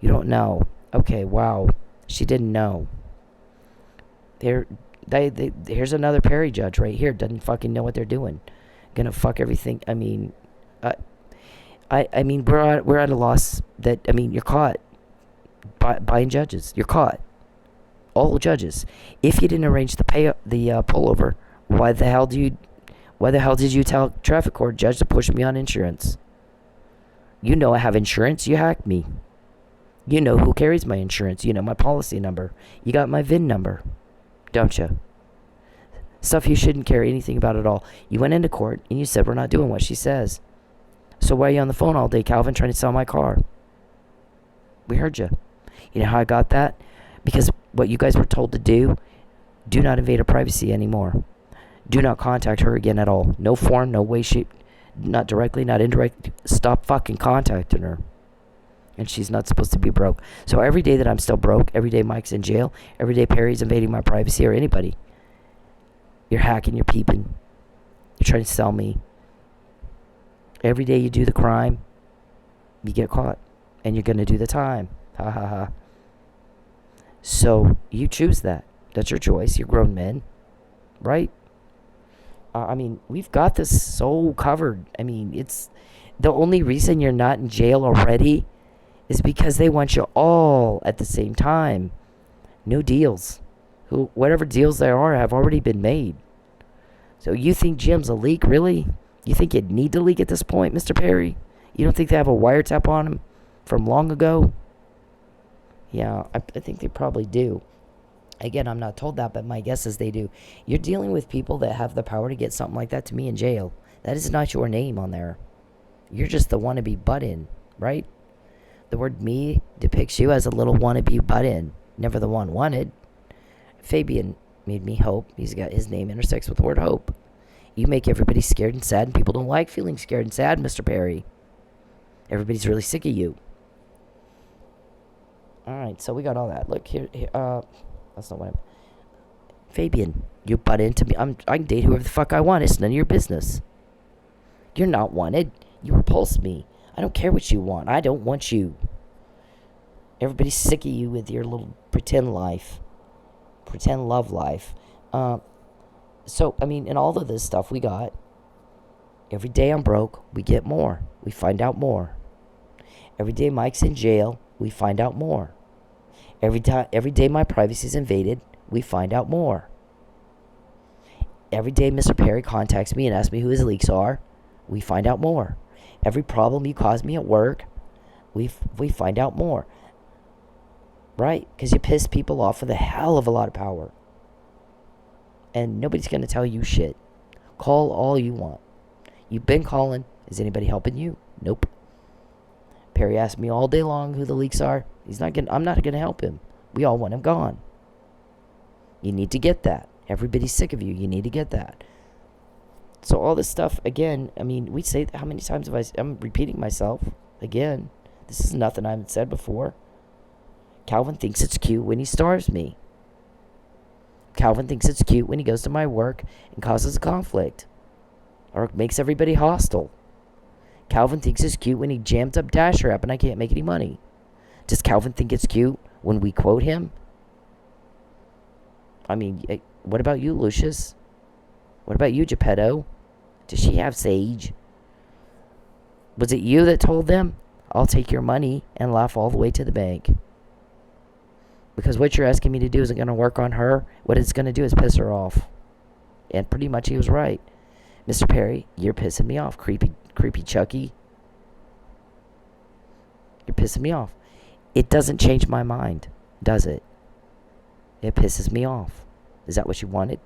You don't know. Okay, wow. She didn't know. Here's another Perry judge right here. Doesn't fucking know what they're doing. Gonna fuck everything. I mean, we're at a loss that, you're caught buying judges. You're caught. All judges. If you didn't arrange the pullover, why the hell did you tell traffic court judge to push me on insurance? You know I have insurance. You hacked me. You know who carries my insurance. You know my policy number. You got my VIN number, don't you? Stuff you shouldn't care anything about at all. You went into court and you said we're not doing what she says. So why are you on the phone all day, Calvin, trying to sell my car? We heard you. You know how I got that? Because what you guys were told to do not invade her privacy anymore. Do not contact her again at all. No form, no way, shape, not directly, not indirectly. Stop fucking contacting her. And she's not supposed to be broke. So every day that I'm still broke, every day Mike's in jail, every day Perry's invading my privacy, or anybody, you're hacking, you're peeping, you're trying to sell me. Every day you do the crime, you get caught. And you're going to do the time. Ha ha ha. So you choose that. That's your choice. You're grown men. Right? We've got this so covered. It's the only reason you're not in jail already is because they want you all at the same time. No deals. Whatever deals there are have already been made. So you think Jim's a leak, really? You think you'd need to leak at this point, Mr. Perry? You don't think they have a wiretap on him from long ago? Yeah, I think they probably do. Again, I'm not told that, but my guess is they do. You're dealing with people that have the power to get something like that to me in jail. That is not your name on there. You're just the wannabe butt-in, right? The word me depicts you as a little wannabe butt-in. Never the one wanted. Fabian made me hope. He's got his name intersects with the word hope. You make everybody scared and sad, and people don't like feeling scared and sad, Mr. Perry. Everybody's really sick of you. Alright, so we got all that. Look, here that's not what I'm... Fabian, you butt into me. I can date whoever the fuck I want. It's none of your business. You're not wanted. You repulse me. I don't care what you want. I don't want you. Everybody's sick of you with your little pretend life. Pretend love life. So, in all of this stuff we got, every day I'm broke, we get more. We find out more. Every day Mike's in jail, we find out more. Every day my privacy is invaded, we find out more. Every day Mr. Perry contacts me and asks me who his leaks are, we find out more. Every problem you cause me at work, we find out more. Right? Because you piss people off with a hell of a lot of power. And nobody's going to tell you shit. Call all you want. You've been calling. Is anybody helping you? Nope. Perry asked me all day long who the leaks are. I'm not gonna help him. We all want him gone. You need to get that. Everybody's sick of you. You need to get that. So all this stuff, again, I mean, we say, how many times I'm repeating myself again. This is nothing I haven't said before. Calvin thinks it's cute when he starves me. Calvin thinks it's cute when he goes to my work and causes a conflict. Or makes everybody hostile. Calvin thinks it's cute when he jammed up Dasher app and I can't make any money. Does Calvin think it's cute when we quote him? I mean, what about you, Lucius? What about you, Geppetto? Does she have Sage? Was it you that told them, I'll take your money and laugh all the way to the bank? Because what you're asking me to do isn't going to work on her. What it's going to do is piss her off. And pretty much he was right. Mr. Perry, you're pissing me off. Creepy Chucky. You're pissing me off. It doesn't change my mind, does it? It pisses me off. Is that what you wanted?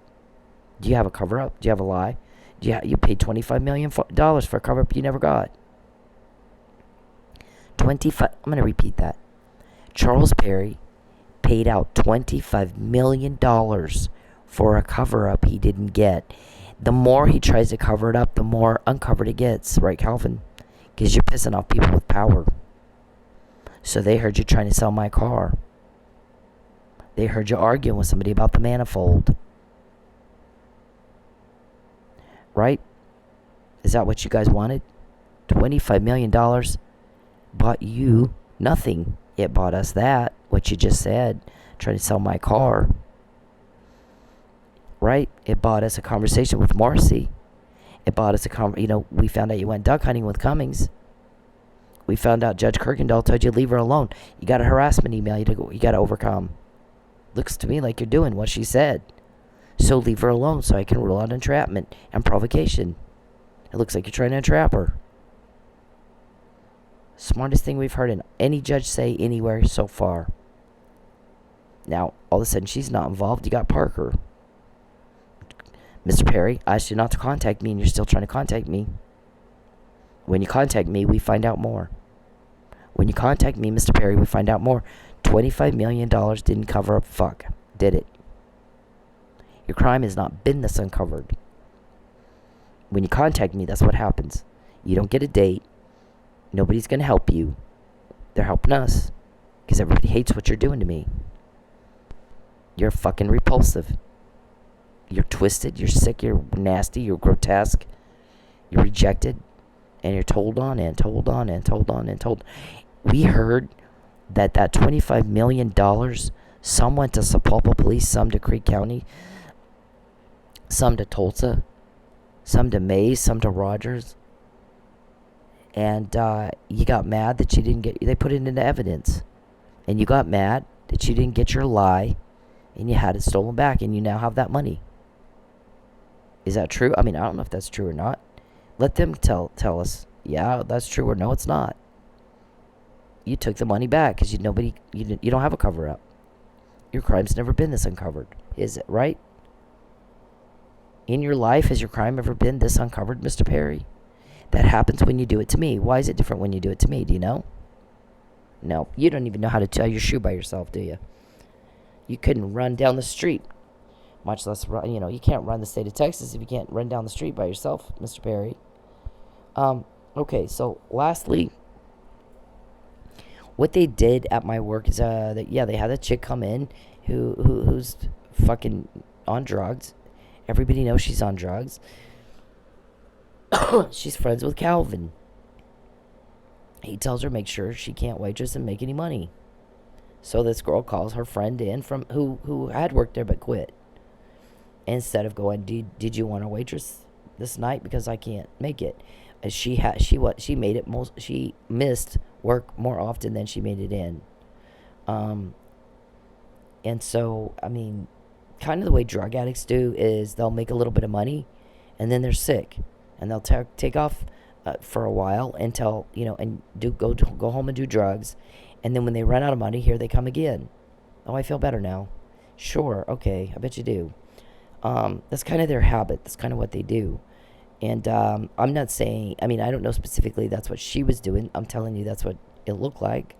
Do you have a cover-up? Do you have a lie? You paid $25 million for a cover-up you never got. I'm going to repeat that. Charles Perry paid out $25 million for a cover-up he didn't get. The more he tries to cover it up, the more uncovered it gets. Right, Calvin? Because you're pissing off people with power. So they heard you trying to sell my car. They heard you arguing with somebody about the manifold. Right? Is that what you guys wanted? $25 million bought you nothing. It bought us that, what you just said, trying to sell my car. Right? It bought us a conversation with Marcy. It bought us we found out you went duck hunting with Cummings. We found out Judge Kirkendall told you leave her alone. You got a harassment email you got to overcome. Looks to me like you're doing what she said. So leave her alone so I can rule out entrapment and provocation. It looks like you're trying to entrap her. Smartest thing we've heard any judge say anywhere so far. Now, all of a sudden, she's not involved. You got Parker. Mr. Perry, I asked you not to contact me, and you're still trying to contact me. When you contact me, we find out more. When you contact me, Mr. Perry, we find out more. $25 million didn't cover up fuck. Did it? Your crime has not been this uncovered. When you contact me, that's what happens. You don't get a date. Nobody's going to help you. They're helping us. Because everybody hates what you're doing to me. You're fucking repulsive. You're twisted. You're sick. You're nasty. You're grotesque. You're rejected. And you're told on and told on and told on and told. We heard that $25 million, some went to Sapulpa Police, some to Creek County, some to Tulsa, some to Mays, some to Rogers. And you got mad that you didn't get, they put it into evidence. And you got mad that you didn't get your lie, and you had it stolen back, and you now have that money. Is that true? I mean, I don't know if that's true or not. Let them tell us, yeah, that's true, or no, it's not. You took the money back because you don't have a cover-up. Your crime's never been this uncovered, is it, right? In your life, has your crime ever been this uncovered, Mr. Perry? That happens when you do it to me. Why is it different when you do it to me? Do you know? No, you don't even know how to tie your shoe by yourself, do you? You couldn't run down the street, much less run. You can't run the state of Texas if you can't run down the street by yourself, Mr. Perry. Okay, so lastly, what they did at my work is they had a chick come in who's fucking on drugs. Everybody knows she's on drugs. She's friends with Calvin. He tells her make sure she can't waitress and make any money. So this girl calls her friend in from who had worked there but quit. Instead of going, did you want a waitress this night because I can't make it? She missed work more often than she made it in. And so, I mean, kind of the way drug addicts do is they'll make a little bit of money and then they're sick and they'll take off for a while until, and go home and do drugs. And then when they run out of money, here they come again. Oh, I feel better now. Sure. Okay. I bet you do. That's kind of their habit. That's kind of what they do. And I'm not saying, I mean, I don't know specifically that's what she was doing. I'm telling you that's what it looked like.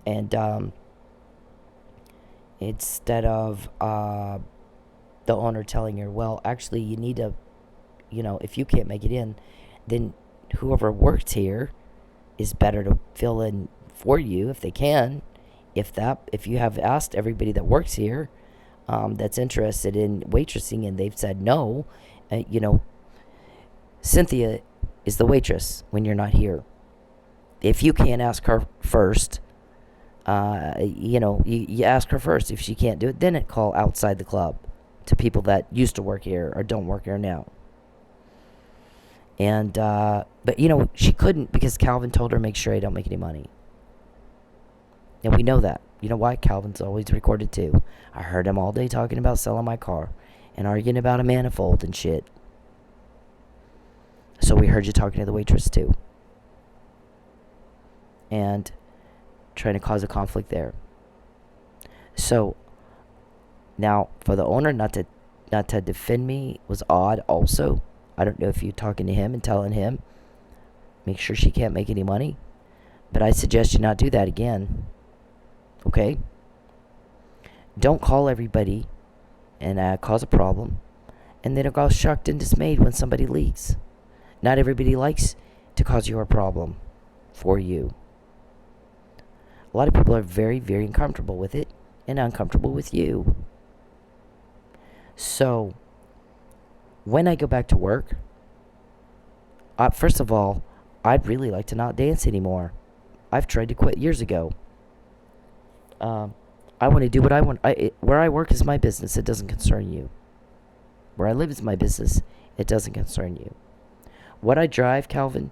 And instead of the owner telling her, well, actually, you need to, if you can't make it in, then whoever works here is better to fill in for you if they can. If you have asked everybody that works here that's interested in waitressing and they've said no, Cynthia is the waitress when you're not here. If you can't ask her first, you ask her first. If she can't do it, then call outside the club to people that used to work here or don't work here now. And, but, she couldn't because Calvin told her, make sure I don't make any money. And we know that. You know why? Calvin's always recorded too. I heard him all day talking about selling my car and arguing about a manifold and shit. So we heard you talking to the waitress too. And trying to cause a conflict there. So now for the owner not to defend me was odd also. I don't know if you're talking to him and telling him, make sure she can't make any money. But I suggest you not do that again. Okay? Don't call everybody and cause a problem. And then go shocked and dismayed when somebody leaks. Not everybody likes to cause you a problem for you. A lot of people are very, very uncomfortable with it and uncomfortable with you. So, when I go back to work, first of all, I'd really like to not dance anymore. I've tried to quit years ago. I want to do what I want. Where I work is my business. It doesn't concern you. Where I live is my business. It doesn't concern you. What I drive, Calvin,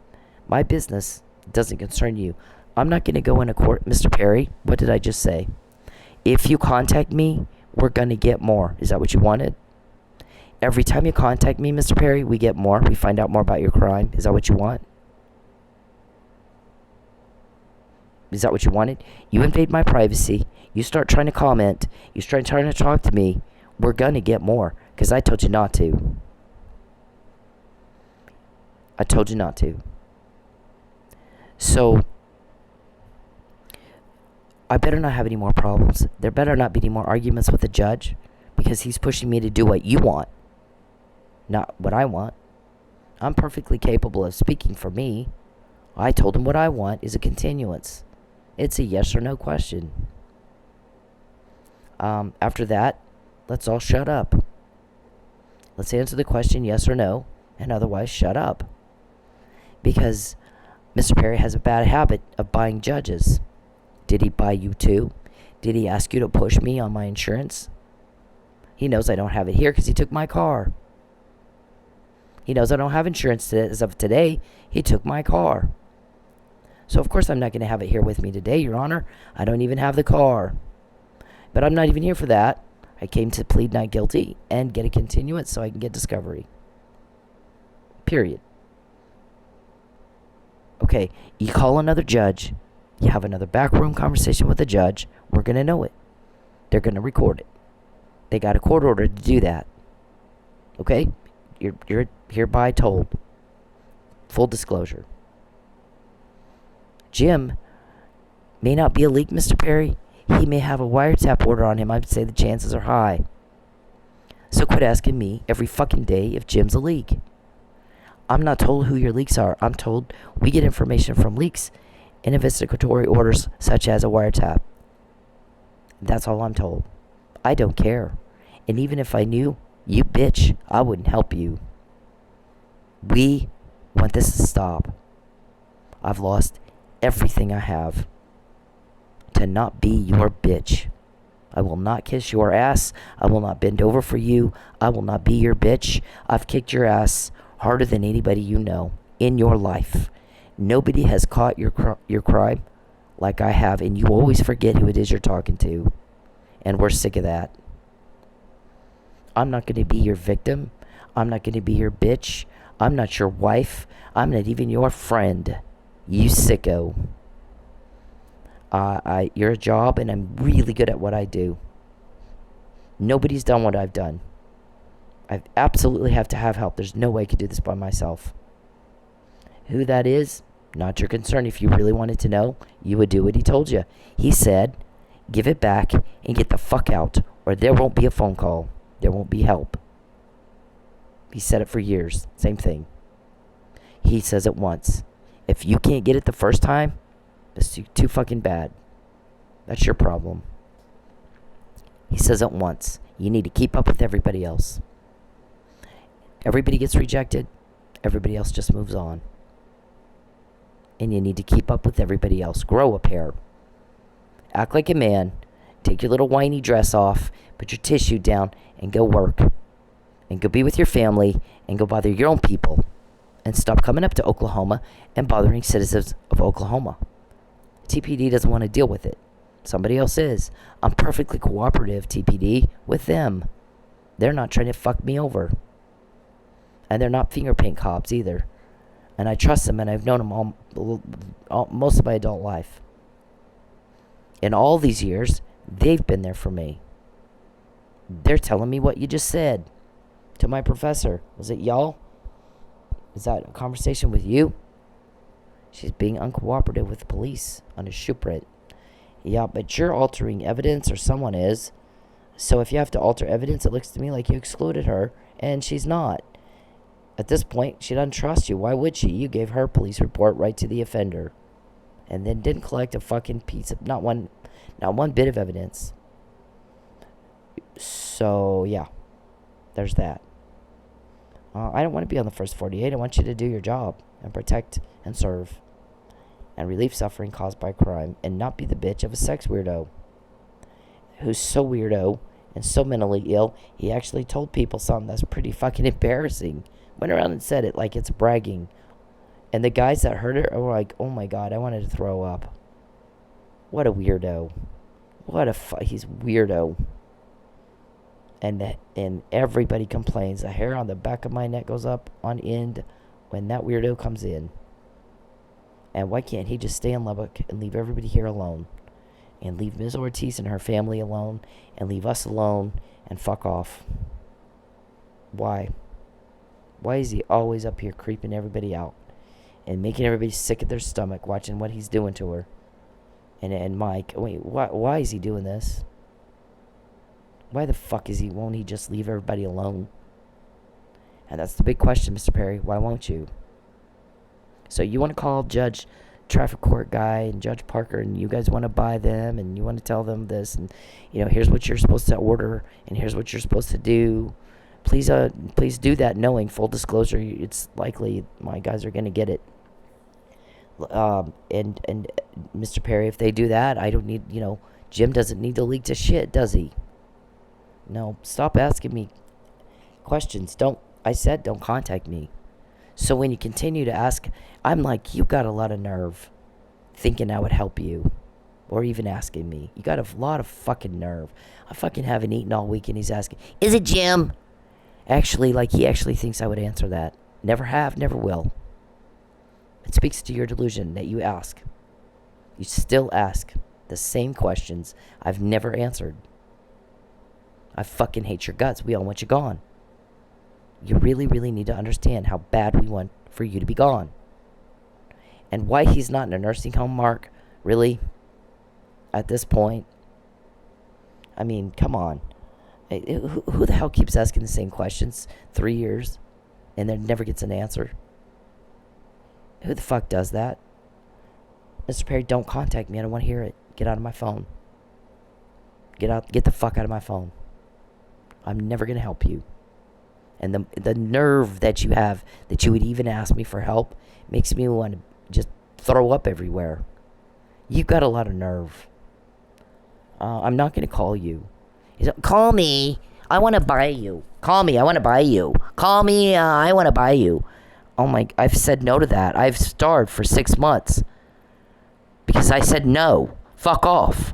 my business doesn't concern you. I'm not going to go into court. Mr. Perry, what did I just say? If you contact me, we're going to get more. Is that what you wanted? Every time you contact me, Mr. Perry, we get more. We find out more about your crime. Is that what you want? Is that what you wanted? You invade my privacy. You start trying to comment. You start trying to talk to me. We're going to get more. Because I told you not to. I told you not to. So, I better not have any more problems. There better not be any more arguments with the judge. Because he's pushing me to do what you want. Not what I want. I'm perfectly capable of speaking for me. I told him what I want is a continuance. It's a yes or no question. After that, let's all shut up. Let's answer the question yes or no, and otherwise shut up. Because Mr. Perry has a bad habit of buying judges. Did he buy you too? Did he ask you to push me on my insurance? He knows I don't have it here because he took my car. He knows I don't have insurance as of today. He took my car. So, of course, I'm not going to have it here with me today, Your Honor. I don't even have the car. But I'm not even here for that. I came to plead not guilty and get a continuance so I can get discovery. Period. Okay, you call another judge. You have another backroom conversation with the judge. We're going to know it. They're going to record it. They got a court order to do that. Okay? You're hereby told. Full disclosure. Jim may not be a leak, Mr. Perry. He may have a wiretap order on him. I'd say the chances are high. So quit asking me every fucking day if Jim's a leak. I'm not told who your leaks are. I'm told we get information from leaks and investigatory orders such as a wiretap. That's all I'm told. I don't care. And even if I knew, you bitch, I wouldn't help you. We want this to stop. I've lost everything I have to not be your bitch. I will not kiss your ass. I will not bend over for you. I will not be your bitch. I've kicked your ass harder than anybody you know in your life. Nobody has caught your crime like I have, and you always forget who it is you're talking to. And we're sick of that. I'm not going to be your victim. I'm not going to be your bitch. I'm not your wife. I'm not even your friend. You sicko. You're a job, and I'm really good at what I do. Nobody's done what I've done. I absolutely have to have help. There's no way I could do this by myself. Who that is, Not your concern. If you really wanted to know, you would do what he told you. He said, give it back and get the fuck out, or there won't be a phone call. There won't be help. He said it for years. Same thing. He says it once. If you can't get it the first time, it's too fucking bad. That's your problem. He says it once. You need to keep up with everybody else. Everybody gets rejected. Everybody else just moves on. And you need to keep up with everybody else. Grow a pair. Act like a man. Take your little whiny dress off. Put your tissue down and go work. And go be with your family. And go bother your own people. And stop coming up to Oklahoma and bothering citizens of Oklahoma. TPD doesn't want to deal with it. Somebody else is. I'm perfectly cooperative, TPD, with them. They're not trying to fuck me over. And they're not finger paint cops either. And I trust them, and I've known them most of my adult life. In all these years, they've been there for me. They're telling me what you just said to my professor. Was it y'all? Is that a conversation with you? She's being uncooperative with the police on a shipwreck. Yeah, but you're altering evidence, or someone is. So if you have to alter evidence, it looks to me like you excluded her, and she's not. At this point, she doesn't trust you. Why would she? You gave her police report right to the offender. And then didn't collect a fucking piece of, not one bit of evidence. So, yeah. There's that. I don't want to be on the first 48. I want you to do your job and protect and serve and relieve suffering caused by crime and not be the bitch of a sex weirdo who's so weirdo and so mentally ill, he actually told people something that's pretty fucking embarrassing. Went around and said it like it's bragging. And the guys that heard it were like, oh my God, I wanted to throw up. What a weirdo. He's weirdo. And everybody complains. The hair on the back of my neck goes up on end when that weirdo comes in. And why can't he just stay in Lubbock and leave everybody here alone? And leave Ms. Ortiz and her family alone. And leave us alone. And fuck off. Why? Why is he always up here creeping everybody out? And making everybody sick at their stomach watching what he's doing to her? And Mike, wait, why is he doing this? Why the fuck won't he just leave everybody alone? And that's the big question, Mr. Perry. Why won't you? So you want to call Judge Traffic Court guy and Judge Parker, and you guys want to buy them, and you want to tell them this, and here's what you're supposed to order, and here's what you're supposed to do. Please do that, knowing full disclosure, it's likely my guys are gonna get it. And Mr. Perry, if they do that, I don't need, Jim doesn't need to leak to shit, does he? No, stop asking me questions. Don't contact me. So when you continue to ask, I'm like, you got a lot of nerve thinking I would help you. Or even asking me. You got a lot of fucking nerve. I fucking haven't eaten all week and he's asking, is it Jim? Actually, he actually thinks I would answer that. Never have, never will. It speaks to your delusion that you ask. You still ask the same questions I've never answered. I fucking hate your guts. We all want you gone. You really, really need to understand how bad we want for you to be gone. And why he's not in a nursing home, Mark. Really? At this point? I mean, come on. Who the hell keeps asking the same questions 3 years and then never gets an answer? Who the fuck does that? Mr. Perry, don't contact me. I don't want to hear it. Get out of my phone. Get the fuck out of my phone. I'm never going to help you. And the nerve that you have, that you would even ask me for help, makes me want to just throw up everywhere. You've got a lot of nerve. I'm not going to call you. Call me. I want to buy you. Call me. I want to buy you. Call me. I want to buy you. Oh my, I've said no to that. I've starved for 6 months. Because I said no. Fuck off.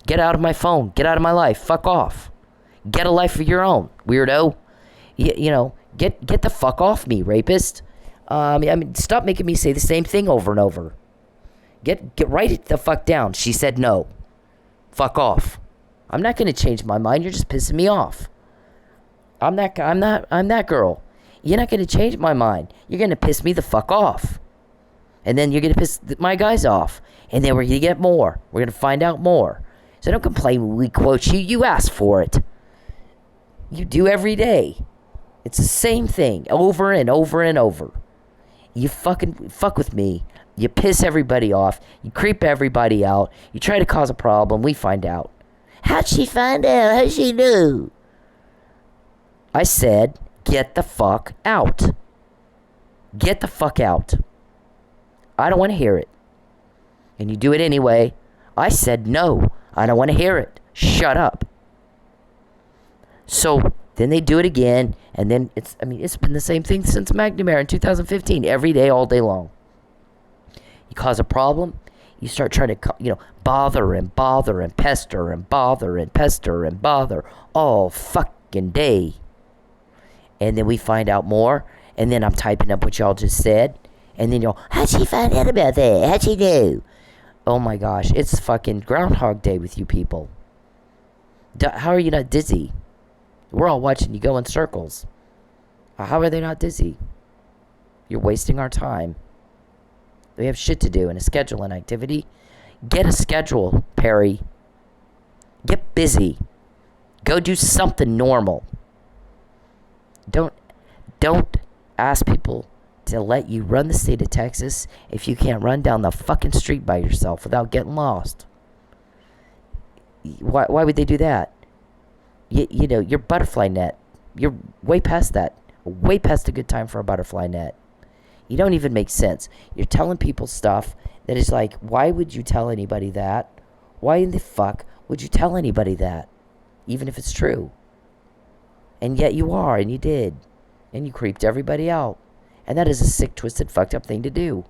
Get out of my phone. Get out of my life. Fuck off. Get a life of your own, weirdo. Get the fuck off me, rapist. I mean, stop making me say the same thing over and over. Get write it the fuck down. She said no. Fuck off. I'm not gonna change my mind. You're just pissing me off. I'm that girl. You're not gonna change my mind. You're gonna piss me the fuck off. And then you're going to piss my guys off. And then we're going to get more. We're going to find out more. So don't complain when we quote you. You asked for it. You do every day. It's the same thing over and over and over. You fucking fuck with me. You piss everybody off. You creep everybody out. You try to cause a problem. We find out. How'd she find out? How'd she know? I said, get the fuck out. Get the fuck out. I don't want to hear it. And you do it anyway. I said no. I don't want to hear it. Shut up. So then they do it again, and then it's been the same thing since McNamara in 2015, every day, all day long. You cause a problem, you start trying to, bother and bother and pester and bother and pester and bother all fucking day. And then we find out more, and then I'm typing up what y'all just said, and then how'd she find out about that? How'd she know? Oh my gosh, it's fucking Groundhog Day with you people. How are you not dizzy? We're all watching you go in circles. How are they not dizzy? You're wasting our time. We have shit to do and a schedule and activity. Get a schedule, Perry. Get busy. Go do something normal. Don't ask people to let you run the state of Texas if you can't run down the fucking street by yourself without getting lost. Why would they do that? Your butterfly net. You're way past that. Way past a good time for a butterfly net. You don't even make sense. You're telling people stuff that is like, why would you tell anybody that? Why in the fuck would you tell anybody that? Even if it's true. And yet you are, and you did. And you creeped everybody out. And that is a sick, twisted, fucked up thing to do.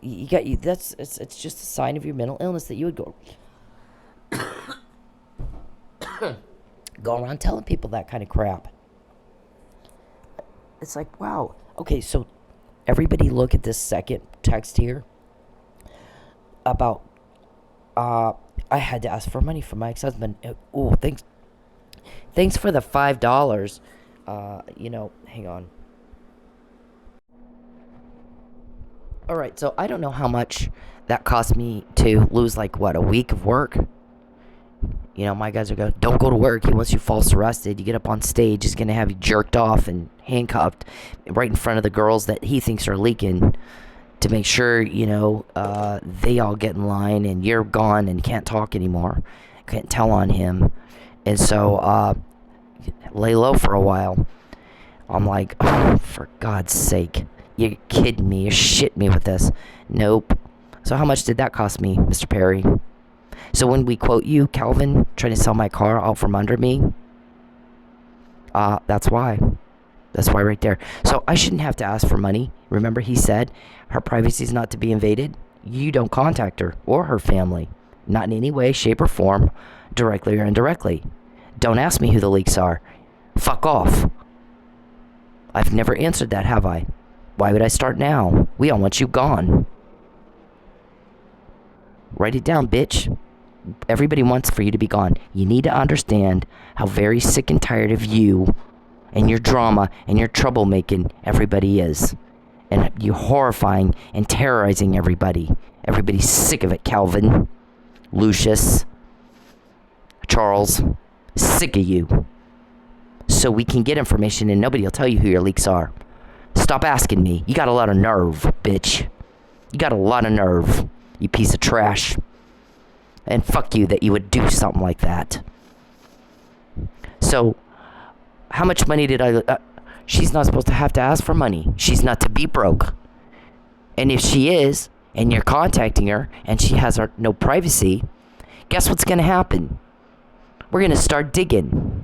It's just a sign of your mental illness that you would go around telling people that kind of crap. It's like, wow. Okay, so everybody look at this second text here about I had to ask for money from my ex-husband. Oh, thanks for the $5. Hang on. All right, so I don't know how much that cost me to lose, a week of work. My guys are going, don't go to work. Once you false arrested, you get up on stage, he's going to have you jerked off and handcuffed right in front of the girls that he thinks are leaking to make sure, they all get in line and you're gone and can't talk anymore. Can't tell on him. And so, lay low for a while. I'm like, oh, for God's sake. You're kidding me. You're shitting me with this. Nope. So how much did that cost me, Mr. Perry? So when we quote you, Calvin, trying to sell my car out from under me, that's why. That's why right there. So I shouldn't have to ask for money. Remember he said her privacy is not to be invaded? You don't contact her or her family. Not in any way, shape, or form, directly or indirectly. Don't ask me who the leaks are. Fuck off. I've never answered that, have I? Why would I start now? We all want you gone. Write it down, bitch. Everybody wants for you to be gone. You need to understand how very sick and tired of you and your drama and your troublemaking everybody is. And you're horrifying and terrorizing everybody. Everybody's sick of it, Calvin. Lucius. Charles. Sick of you. So we can get information and nobody will tell you who your leaks are. Stop asking me. You got a lot of nerve, bitch. You got a lot of nerve, you piece of trash. And fuck you that you would do something like that. So, how much money did I... she's not supposed to have to ask for money. She's not to be broke. And if she is, and you're contacting her, and she has no privacy, guess what's going to happen? We're going to start digging.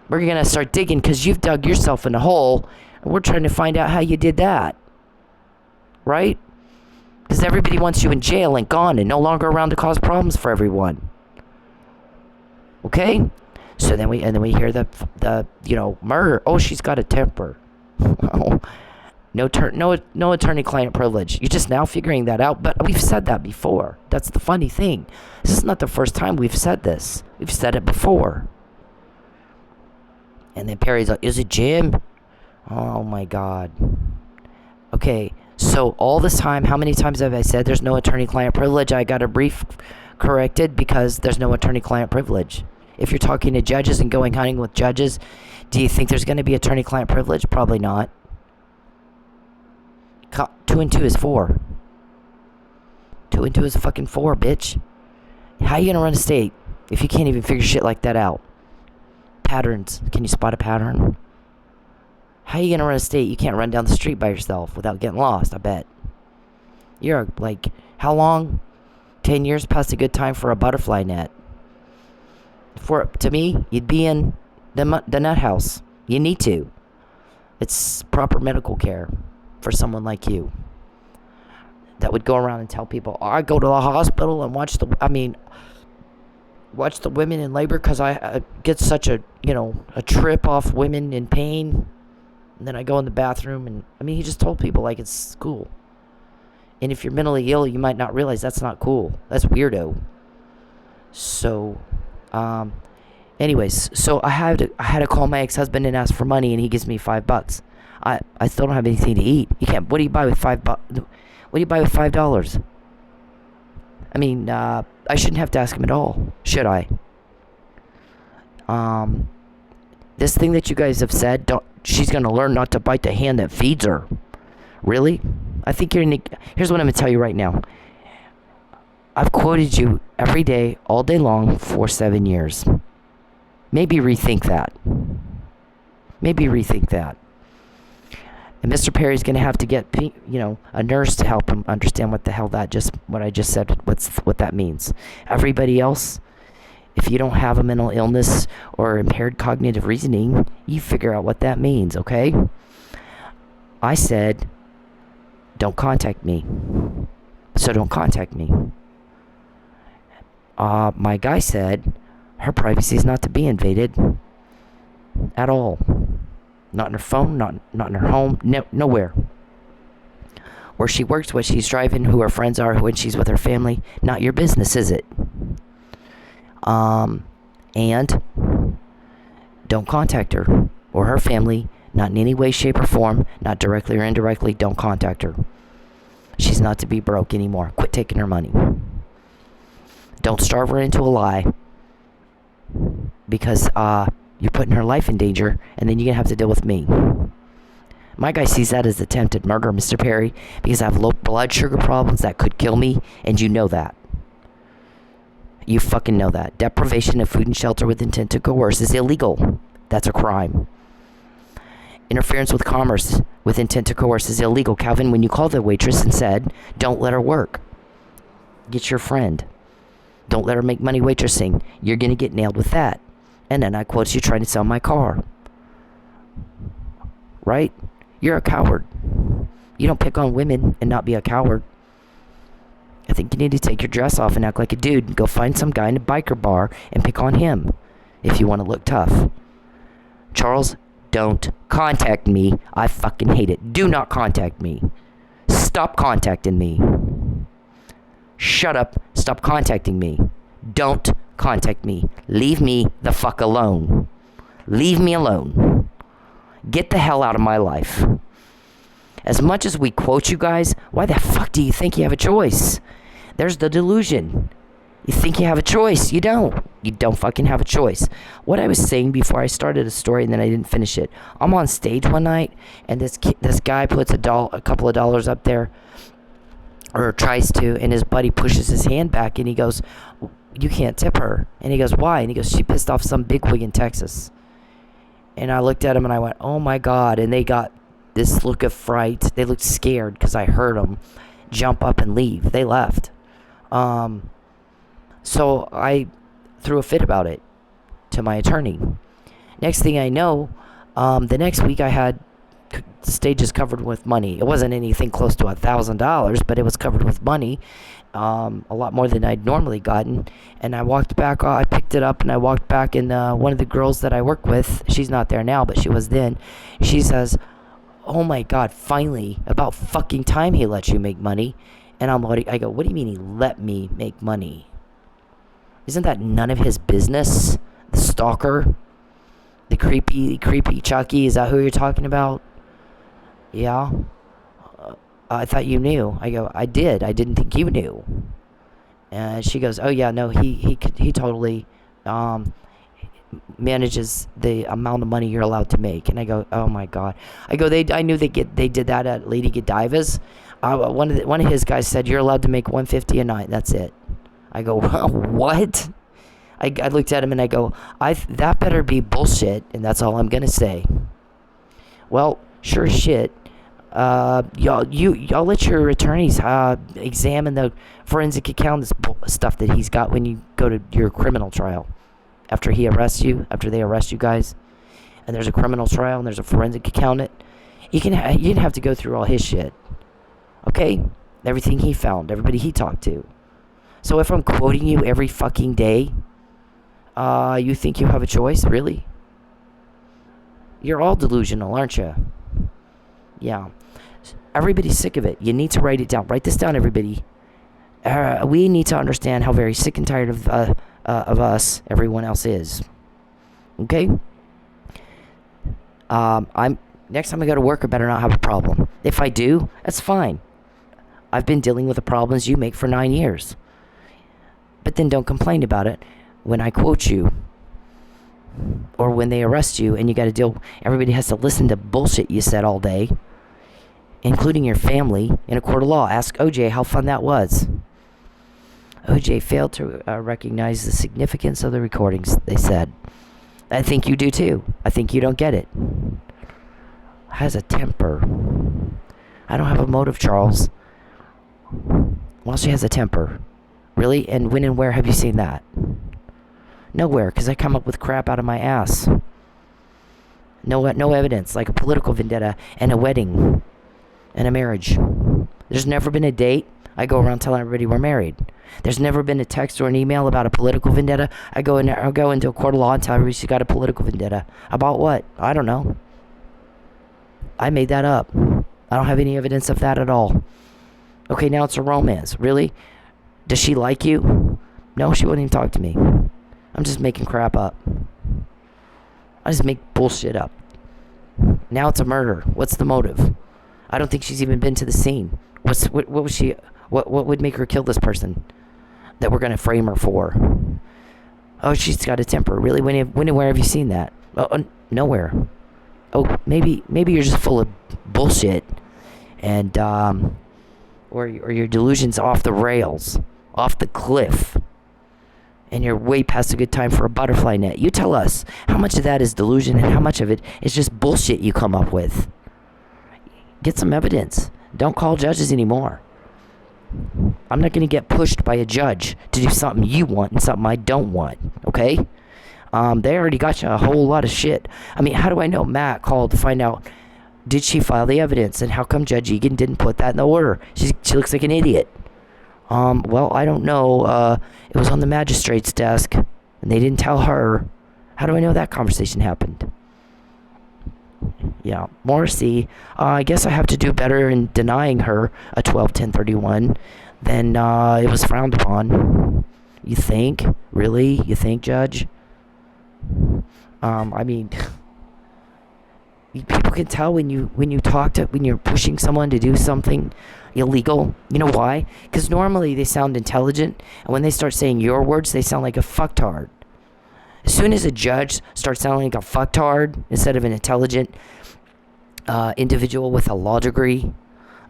We're going to start digging because you've dug yourself in a hole, and we're trying to find out how you did that. Right? Because everybody wants you in jail and gone and no longer around to cause problems for everyone. Okay? So then we hear the murder. Oh, she's got a temper. Oh, no attorney-client privilege. You're just now figuring that out, but we've said that before. That's the funny thing. This is not the first time we've said this. We've said it before. And then Perry's like, is it Jim? Oh my God. Okay, so all this time, how many times have I said there's no attorney-client privilege? I got a brief corrected because there's no attorney-client privilege. If you're talking to judges and going hunting with judges, do you think there's going to be attorney-client privilege? Probably not. 2 and 2 is 4. 2 and 2 is fucking 4, bitch. How you gonna run a state if you can't even figure shit like that out? Patterns. Can you spot a pattern? How you gonna run a state? You can't run down the street by yourself without getting lost, I bet. You're like, how long? 10 years past a good time for a butterfly net. To me, you'd be in the nut house. You need to. It's proper medical care for someone like you that would go around and tell people, oh, I go to the hospital and watch the women in labor because I get such a trip off women in pain. And then I go in the bathroom and, he just told people like it's cool. And if you're mentally ill, you might not realize that's not cool. That's weirdo. So, anyways, so I had to call my ex-husband and ask for money, and he gives me $5. I still don't have anything to eat. You can't. What do you buy with $5? What do you buy with $5? I shouldn't have to ask him at all, should I? This thing that you guys have said, she's gonna learn not to bite the hand that feeds her. Really? I think here's what I'm gonna tell you right now. I've quoted you every day, all day long, for 7 years. Maybe rethink that. And Mr. Perry's going to have to get, a nurse to help him understand what the hell what I just said, what that means. Everybody else, if you don't have a mental illness or impaired cognitive reasoning, you figure out what that means, okay? I said, don't contact me. So don't contact me. My guy said, her privacy is not to be invaded at all. Not in her phone, not in her home, nowhere. Where she works, what she's driving, who her friends are, when she's with her family, not your business, is it? And don't contact her or her family, not in any way, shape, or form, not directly or indirectly. Don't contact her. She's not to be broke anymore. Quit taking her money. Don't starve her into a lie, because you're putting her life in danger, and then you're going to have to deal with me. My guy sees that as attempted murder, Mr. Perry, because I have low blood sugar problems that could kill me, and you know that. You fucking know that. Deprivation of food and shelter with intent to coerce is illegal. That's a crime. Interference with commerce with intent to coerce is illegal. Calvin, when you called the waitress and said, don't let her work, get your friend. Don't let her make money waitressing. You're going to get nailed with that. And then I quote you trying to sell my car. Right? You're a coward. You don't pick on women and not be a coward. I think you need to take your dress off and act like a dude and go find some guy in a biker bar and pick on him if you want to look tough. Charles, don't contact me. I fucking hate it. Do not contact me. Stop contacting me. Shut up. Stop contacting me. Don't contact me. Leave me the fuck alone. Leave me alone. Get the hell out of my life. As much as we quote you guys, why the fuck do you think you have a choice? There's the delusion. You think you have a choice. You don't. You don't fucking have a choice. What I was saying before I started a story and then I didn't finish it. I'm on stage one night and this guy puts a couple of dollars up there, or tries to, and his buddy pushes his hand back and he goes, you can't tip her. And he goes, why? And he goes, she pissed off some bigwig in Texas. And I looked at him and I went, oh my God. And they got this look of fright. They looked scared because I heard them jump up and leave. They left. So I threw a fit about it to my attorney. Next thing I know, the next week I had stages covered with money. It wasn't anything close to $1,000, but it was covered with money, a lot more than I'd normally gotten. And I walked back, I picked it up and I walked back, and one of the girls that I work with, she's not there now, but she was then, she says, oh my God, finally, about fucking time he let you make money. And I go, what do you mean he let me make money? Isn't that none of his business? The stalker? The creepy Chucky? Is that who you're talking about? Yeah. I thought you knew. I go, I did. I didn't think you knew. And she goes, oh yeah, no, he totally manages the amount of money you're allowed to make. And I go, oh my god. I go, I knew they did that at Lady Godiva's. One of his guys said you're allowed to make $150 a night. That's it. I go, what? I looked at him and I go, that better be bullshit, and that's all I'm gonna say. Well, sure as shit. Y'all let your attorneys examine the forensic account stuff that he's got when you go to your criminal trial. After they arrest you guys, and there's a criminal trial and there's a forensic accountant, you didn't have to go through all his shit. Okay? Everything he found, everybody he talked to. So if I'm quoting you every fucking day, you think you have a choice? Really? You're all delusional, aren't you? Yeah. Everybody's sick of it. You need to write it down. Write this down, everybody. We need to understand how very sick and tired of us everyone else is. Okay? Next time I go to work, I better not have a problem. If I do, that's fine. I've been dealing with the problems you make for 9 years. But then don't complain about it when I quote you. Or when they arrest you and you got to deal, everybody has to listen to bullshit you said all day, including your family, in a court of law. Ask OJ how fun that was. OJ failed to recognize the significance of the recordings, they said. I think you do too. I think you don't get it. Has a temper. I don't have a motive, Charles. Well, she has a temper. Really? And when and where have you seen that? Nowhere, because I come up with crap out of my ass. No evidence, like a political vendetta and a wedding and a marriage. There's never been a date. I go around telling everybody we're married. There's never been a text or an email about a political vendetta. I'll go into a court of law and tell everybody she's got a political vendetta. About what? I don't know. I made that up. I don't have any evidence of that at all. Okay, now it's a romance. Really? Does she like you? No, she wouldn't even talk to me. I'm just making crap up. I just make bullshit up. Now it's a murder. What's the motive? I don't think she's even been to the scene. What was she? What would make her kill this person that we're gonna frame her for? Oh, she's got a temper. Really? When and where have you seen that? Nowhere. Oh, maybe you're just full of bullshit, and or your delusion's off the rails, off the cliff, and you're way past a good time for a butterfly net. You tell us how much of that is delusion and how much of it is just bullshit you come up with. Get some evidence. Don't call judges anymore. I'm not going to get pushed by a judge to do something you want and something I don't want, okay? They already got you a whole lot of shit. I mean, how do I know Matt called to find out, did she file the evidence? And how come Judge Egan didn't put that in the order? She looks like an idiot. Well, I don't know. It was on the magistrate's desk, and they didn't tell her. How do I know that conversation happened? Yeah, Morrissey, I guess I have to do better in denying her a 12-1031 than it was frowned upon. You think? Really? You think, Judge? I mean, people can tell when you're pushing someone to do something illegal. You know why? Because normally they sound intelligent, and when they start saying your words, they sound like a fucktard. As soon as a judge starts sounding like a fucktard instead of an intelligent individual with a law degree,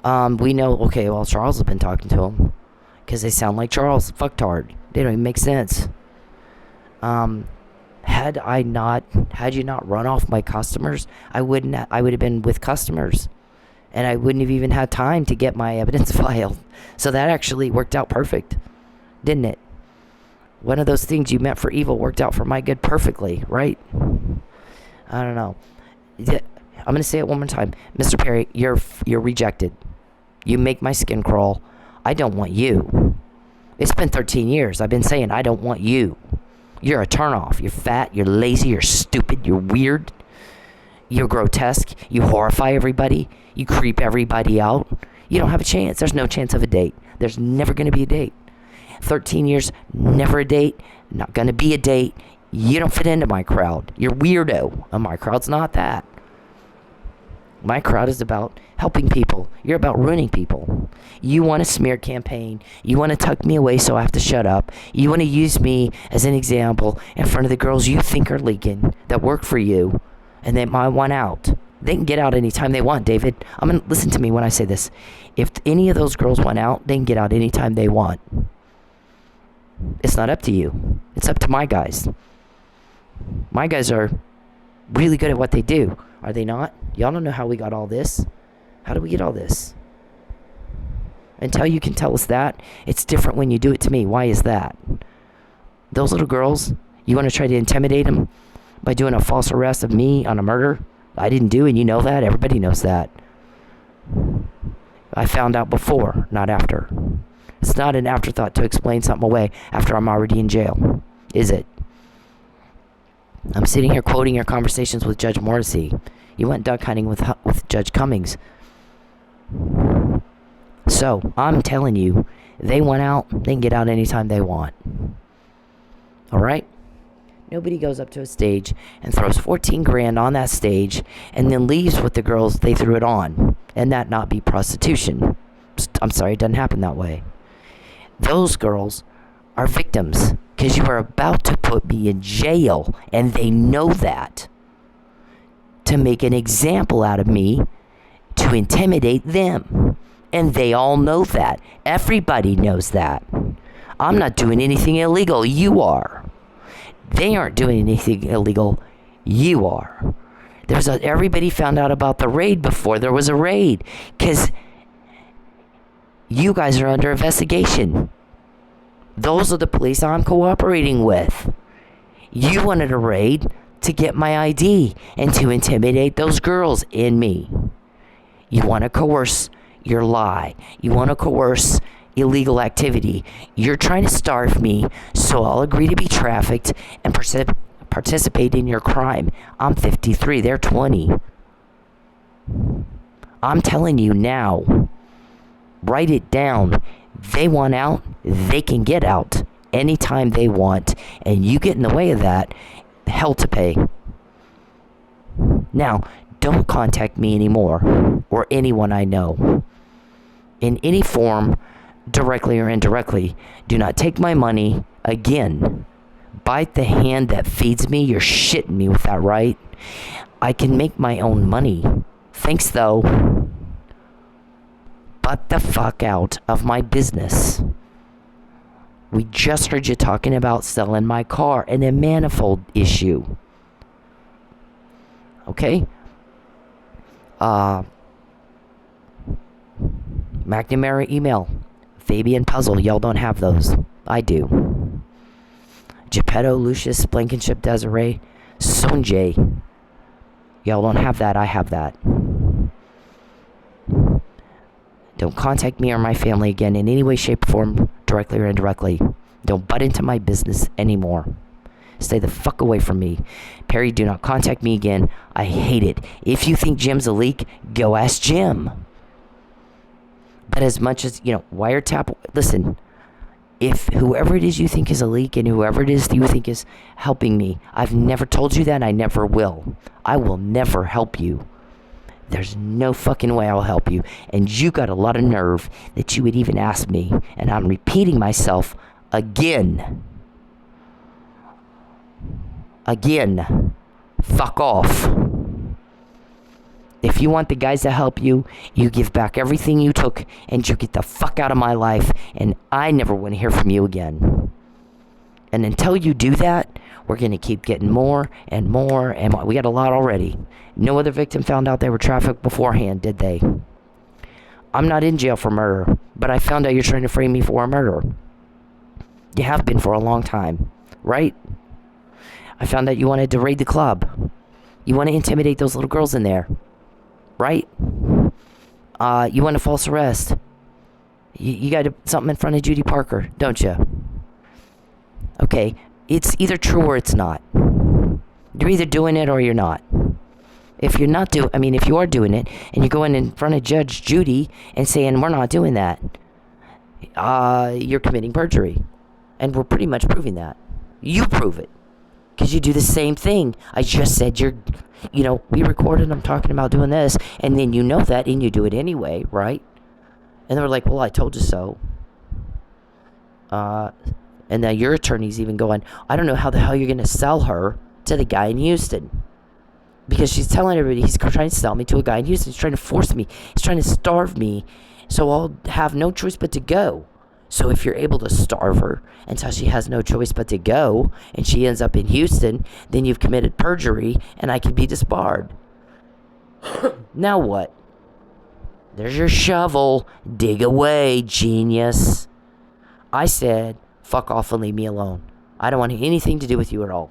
we know, okay, well, Charles has been talking to him, because they sound like Charles, fucktard. They don't even make sense. Had you not run off my customers, I would have been with customers, and I wouldn't have even had time to get my evidence filed. So that actually worked out perfect, didn't it? One of those things you meant for evil worked out for my good perfectly, right? I don't know. I'm gonna say it one more time, Mr. Perry. You're rejected. You make my skin crawl. I don't want you. It's been 13 years. I've been saying I don't want you. You're a turnoff. You're fat. You're lazy. You're stupid. You're weird. You're grotesque. You horrify everybody. You creep everybody out. You don't have a chance. There's no chance of a date. There's never going to be a date. 13 years, never a date. Not going to be a date. You don't fit into my crowd. You're weirdo. And my crowd's not that. My crowd is about helping people. You're about ruining people. You want a smear campaign. You want to tuck me away so I have to shut up. You want to use me as an example in front of the girls you think are leaking that work for you and they might want out. They can get out anytime they want, David. Listen to me when I say this. If any of those girls want out, they can get out anytime they want. It's not up to you. It's up to my guys. My guys are really good at what they do. Are they not? Y'all don't know how we got all this. How do we get all this? Until you can tell us that, it's different when you do it to me. Why is that? Those little girls, you want to try to intimidate them by doing a false arrest of me on a murder? I didn't do, and you know that. Everybody knows that. I found out before, not after. It's not an afterthought to explain something away after I'm already in jail, is it? I'm sitting here quoting your conversations with Judge Morrissey. You went duck hunting with Judge Cummings. So, I'm telling you, they want out, they can get out anytime they want. Alright? Nobody goes up to a stage and throws 14 grand on that stage and then leaves with the girls they threw it on. And that not be prostitution. I'm sorry, it doesn't happen that way. Those girls are victims because you are about to put me in jail and they know that. To make an example out of me to intimidate them. And they all know that. Everybody knows that. I'm not doing anything illegal. You are. They aren't doing anything illegal. You are. Everybody found out about the raid before there was a raid. Because you guys are under investigation. Those are the police I'm cooperating with. You wanted a raid to get my ID and to intimidate those girls in me. You want to coerce your lie. You want to coerce illegal activity. You're trying to starve me so I'll agree to be trafficked and participate in your crime. I'm 53, they're 20. I'm telling you now, write it down. They want out, they can get out anytime they want, and you get in the way of that, hell to pay. Now, don't contact me anymore, or anyone I know, in any form, directly or indirectly. Do not take my money again. Bite the hand that feeds me. You're shitting me with that, right? I can make my own money. Thanks, though. Butt the fuck out of my business. We just heard you talking about selling my car and a manifold issue. Okay? McNamara email. Fabian Puzzle. Y'all don't have those. I do. Geppetto, Lucius, Blankenship, Desiree, Sonjay. Y'all don't have that. I have that. Don't contact me or my family again in any way, shape, or form, directly or indirectly. Don't butt into my business anymore. Stay the fuck away from me. Perry, do not contact me again. I hate it. If you think Jim's a leak, go ask Jim. But as much as, wiretap, listen, if whoever it is you think is a leak and whoever it is you think is helping me, I've never told you that and I never will. I will never help you. There's no fucking way I'll help you. And you got a lot of nerve that you would even ask me. And I'm repeating myself again. Again. Fuck off. If you want the guys to help you, you give back everything you took and you get the fuck out of my life. And I never want to hear from you again. And until you do that, we're going to keep getting more and more and more. We got a lot already. No other victim found out they were trafficked beforehand, did they? I'm not in jail for murder, but I found out you're trying to frame me for a murder. You have been for a long time, right? I found out you wanted to raid the club. You want to intimidate those little girls in there, right? You want a false arrest. You got something in front of Judy Parker, don't you? Okay, it's either true or it's not. You're either doing it or you're not. If you're not if you are doing it and you're going in front of Judge Judy and saying we're not doing that, you're committing perjury. And we're pretty much proving that. You prove it. Because you do the same thing. I just said we recorded, I'm talking about doing this, and then you know that, and you do it anyway, right? And they were like, well, I told you so. And now your attorney's even going, I don't know how the hell you're going to sell her to the guy in Houston. Because she's telling everybody he's trying to sell me to a guy in Houston. He's trying to force me. He's trying to starve me. So I'll have no choice but to go. So if you're able to starve her until she has no choice but to go, and she ends up in Houston, then you've committed perjury, and I could be disbarred. Now what? There's your shovel. Dig away, genius. I said, fuck off and leave me alone. I don't want anything to do with you at all.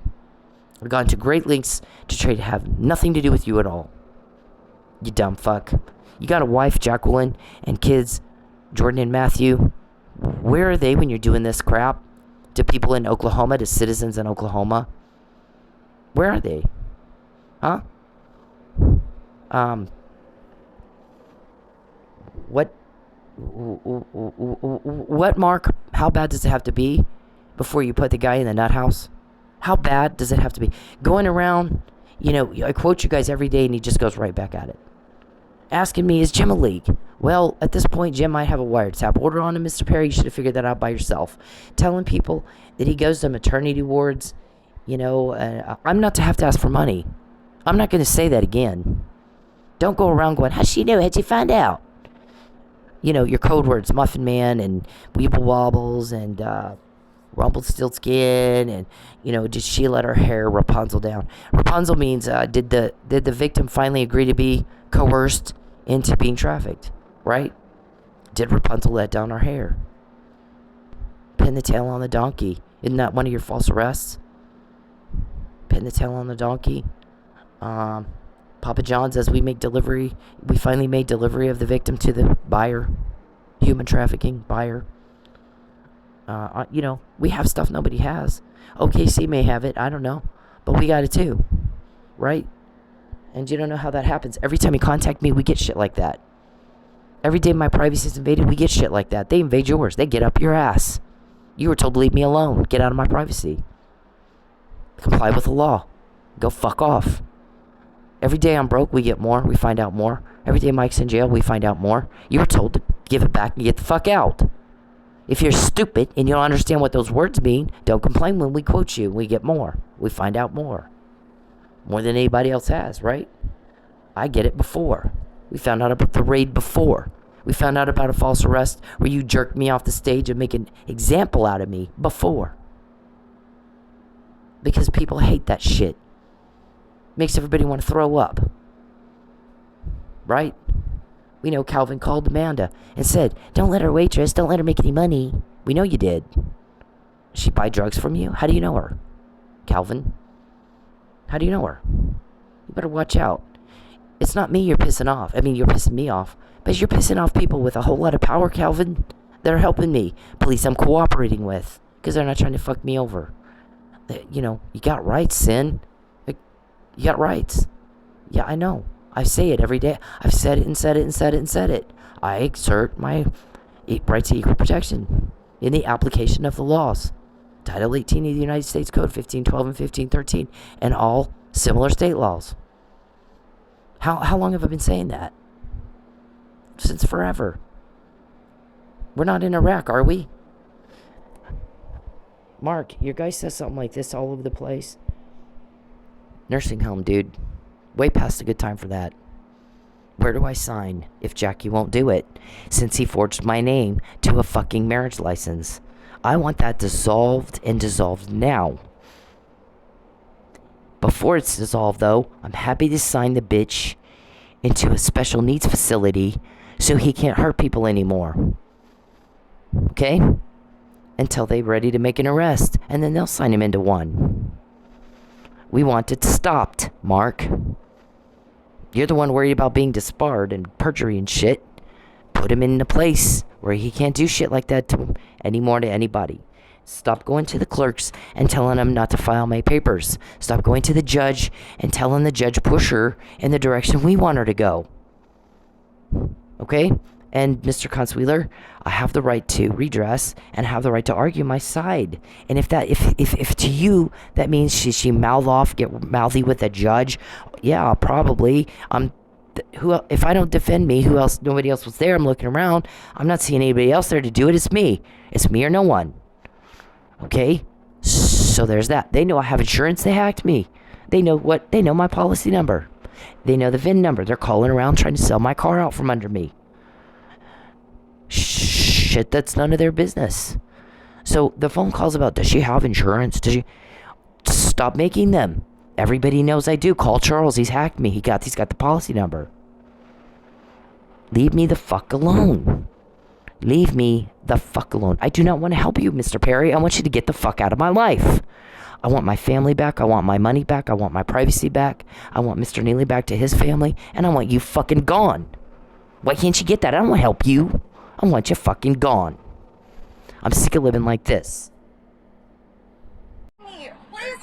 I've gone to great lengths to try to have nothing to do with you at all. You dumb fuck. You got a wife, Jacqueline, and kids, Jordan and Matthew. Where are they when you're doing this crap? To people in Oklahoma, to citizens in Oklahoma? Where are they? Huh? What, Mark? How bad does it have to be before you put the guy in the nut house? How bad does it have to be? Going around, I quote you guys every day, and he just goes right back at it. Asking me, is Jim a leak? Well, at this point, Jim might have a wiretap order on him, Mr. Perry. You should have figured that out by yourself. Telling people that he goes to maternity wards, I'm not to have to ask for money. I'm not going to say that again. Don't go around going, how'd she know? How'd you find out? Your code words, Muffin Man and Weeble Wobbles and Rumpelstiltskin and, did she let her hair Rapunzel down? Rapunzel means, did the victim finally agree to be coerced into being trafficked, right? Did Rapunzel let down her hair? Pin the tail on the donkey. Isn't that one of your false arrests? Pin the tail on the donkey. Papa John says we finally made delivery of the victim to the buyer. Human trafficking buyer. We have stuff nobody has. OKC may have it, I don't know. But we got it too. Right? And you don't know how that happens. Every time you contact me, we get shit like that. Every day my privacy is invaded, we get shit like that. They invade yours. They get up your ass. You were told to leave me alone. Get out of my privacy. Comply with the law. Go fuck off. Every day I'm broke, we get more. We find out more. Every day Mike's in jail, we find out more. You were told to give it back and get the fuck out. If you're stupid and you don't understand what those words mean, don't complain when we quote you. We get more. We find out more. More than anybody else has, right? I get it before. We found out about the raid before. We found out about a false arrest where you jerked me off the stage and make an example out of me before. Because people hate that shit. Makes everybody want to throw up. Right? We know Calvin called Amanda and said, don't let her waitress, don't let her make any money. We know you did. She buy drugs from you? How do you know her? Calvin? How do you know her? You better watch out. It's not me you're pissing off. I mean, you're pissing me off. But you're pissing off people with a whole lot of power, Calvin, that are helping me. Police I'm cooperating with. Because they're not trying to fuck me over. You got rights, Sin. You got rights. Yeah, I know. I say it every day. I've said it and said it and said it and said it. I exert my right to equal protection in the application of the laws. Title 18 of the United States Code, 1512 and 1513, and all similar state laws. How long have I been saying that? Since forever. We're not in Iraq, are we? Mark, your guy says something like this all over the place. Nursing home, dude. Way past a good time for that. Where do I sign if Jackie won't do it? Since he forged my name to a fucking marriage license. I want that dissolved and dissolved now. Before it's dissolved, though, I'm happy to sign the bitch into a special needs facility so he can't hurt people anymore. Okay? Until they're ready to make an arrest, and then they'll sign him into one. We want it stopped, Mark. You're the one worried about being disbarred and perjury and shit. Put him in a place where he can't do shit like that anymore to anybody. Stop going to the clerks and telling them not to file my papers. Stop going to the judge and telling the judge push her in the direction we want her to go. Okay? And Mr. Consueler, I have the right to redress and have the right to argue my side. And if to you that means she mouth off, get mouthy with a judge, yeah, probably. If I don't defend me, who else? Nobody else was there. I'm looking around. I'm not seeing anybody else there to do it. It's me. It's me or no one. Okay? So there's that. They know I have insurance. They hacked me. They know my policy number. They know the VIN number. They're calling around trying to sell my car out from under me. Shit, that's none of their business. So the phone calls about, does she have insurance? Does she? Stop making them. Everybody knows I do. Call Charles. He's hacked me. He's got the policy number. Leave me the fuck alone. Leave me the fuck alone. I do not want to help you, Mr. Perry. I want you to get the fuck out of my life. I want my family back. I want my money back. I want my privacy back. I want Mr. Neely back to his family. And I want you fucking gone. Why can't you get that? I don't want to help you. I want you fucking gone. I'm sick of living like this. Please,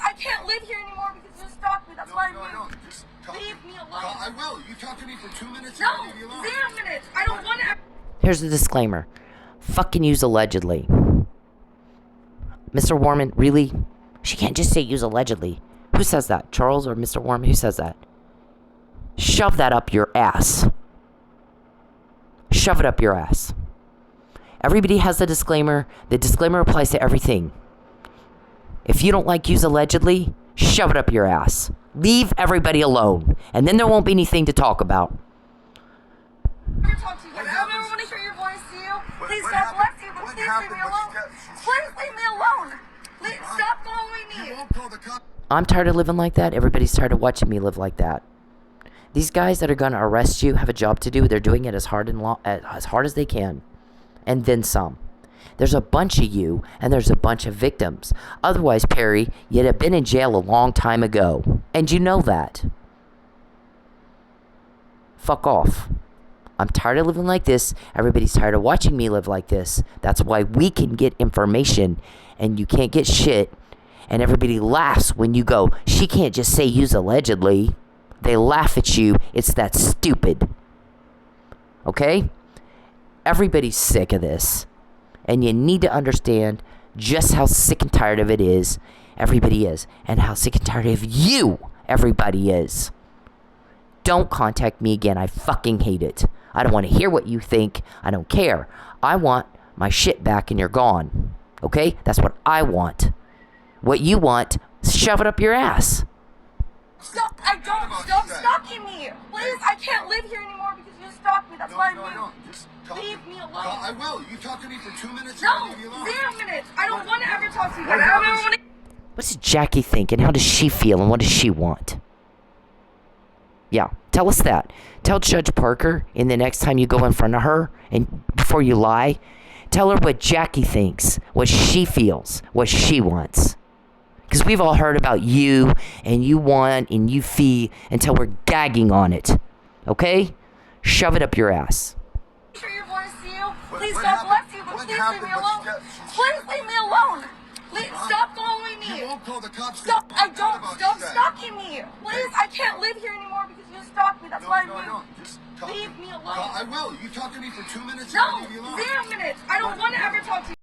I can't live here anymore because you stalked me. That's why I moved. Just leave me alone. I will. You talk to me for 2 minutes. No, and I'll leave you alone. 0 minutes. I don't want to. Here's the disclaimer. Fucking use allegedly. Mr. Warman, really? She can't just say use allegedly. Who says that? Charles or Mr. Warman? Who says that? Shove that up your ass. Shove it up your ass. Everybody has the disclaimer. The disclaimer applies to everything. If you don't like use allegedly, shove it up your ass. Leave everybody alone. And then there won't be anything to talk about. I don't ever want to hear your voice to you. Please, God bless you, but please leave me alone. Please leave me alone. Please stop following me. You won't call the cops. I'm tired of living like that. Everybody's tired of watching me live like that. These guys that are going to arrest you have a job to do. They're doing it as hard as they can. And then some. There's a bunch of you, and there's a bunch of victims. Otherwise, Perry, you'd have been in jail a long time ago. And you know that. Fuck off. I'm tired of living like this. Everybody's tired of watching me live like this. That's why we can get information, and you can't get shit. And everybody laughs when you go, she can't just say use allegedly. They laugh at you. It's that stupid. Okay? Everybody's sick of this. And you need to understand just how sick and tired of it is. Everybody is. And how sick and tired of you everybody is. Don't contact me again. I fucking hate it. I don't want to hear what you think. I don't care. I want my shit back and you're gone. Okay? That's what I want. What you want, shove it up your ass. Stop! Stop stalking me! Please, I can't live here anymore because you stalked me. That's why I moved. Just leave me alone. I will. You talk to me for 2 minutes. No, and I'll leave you alone. 0 minutes. I don't want to ever talk to you again. I don't ever want to. What does Jackie think and how does she feel and what does she want? Yeah, tell us that. Tell Judge Parker in the next time you go in front of her and before you lie, tell her what Jackie thinks, what she feels, what she wants. Because we've all heard about you and you want and you fee until we're gagging on it. Okay? Shove it up your ass. Hear your voice to you. Please, God bless you, but please leave me alone. Please leave me alone. Please stop following me. You won't call the cops. Stop! Stop stalking me. Please, I can't live here anymore because you stalked me. That's why I moved. Just leave me alone. I will. You talk to me for 2 minutes. No, and I'll leave you alone. 0 minutes. I don't want to ever talk to you.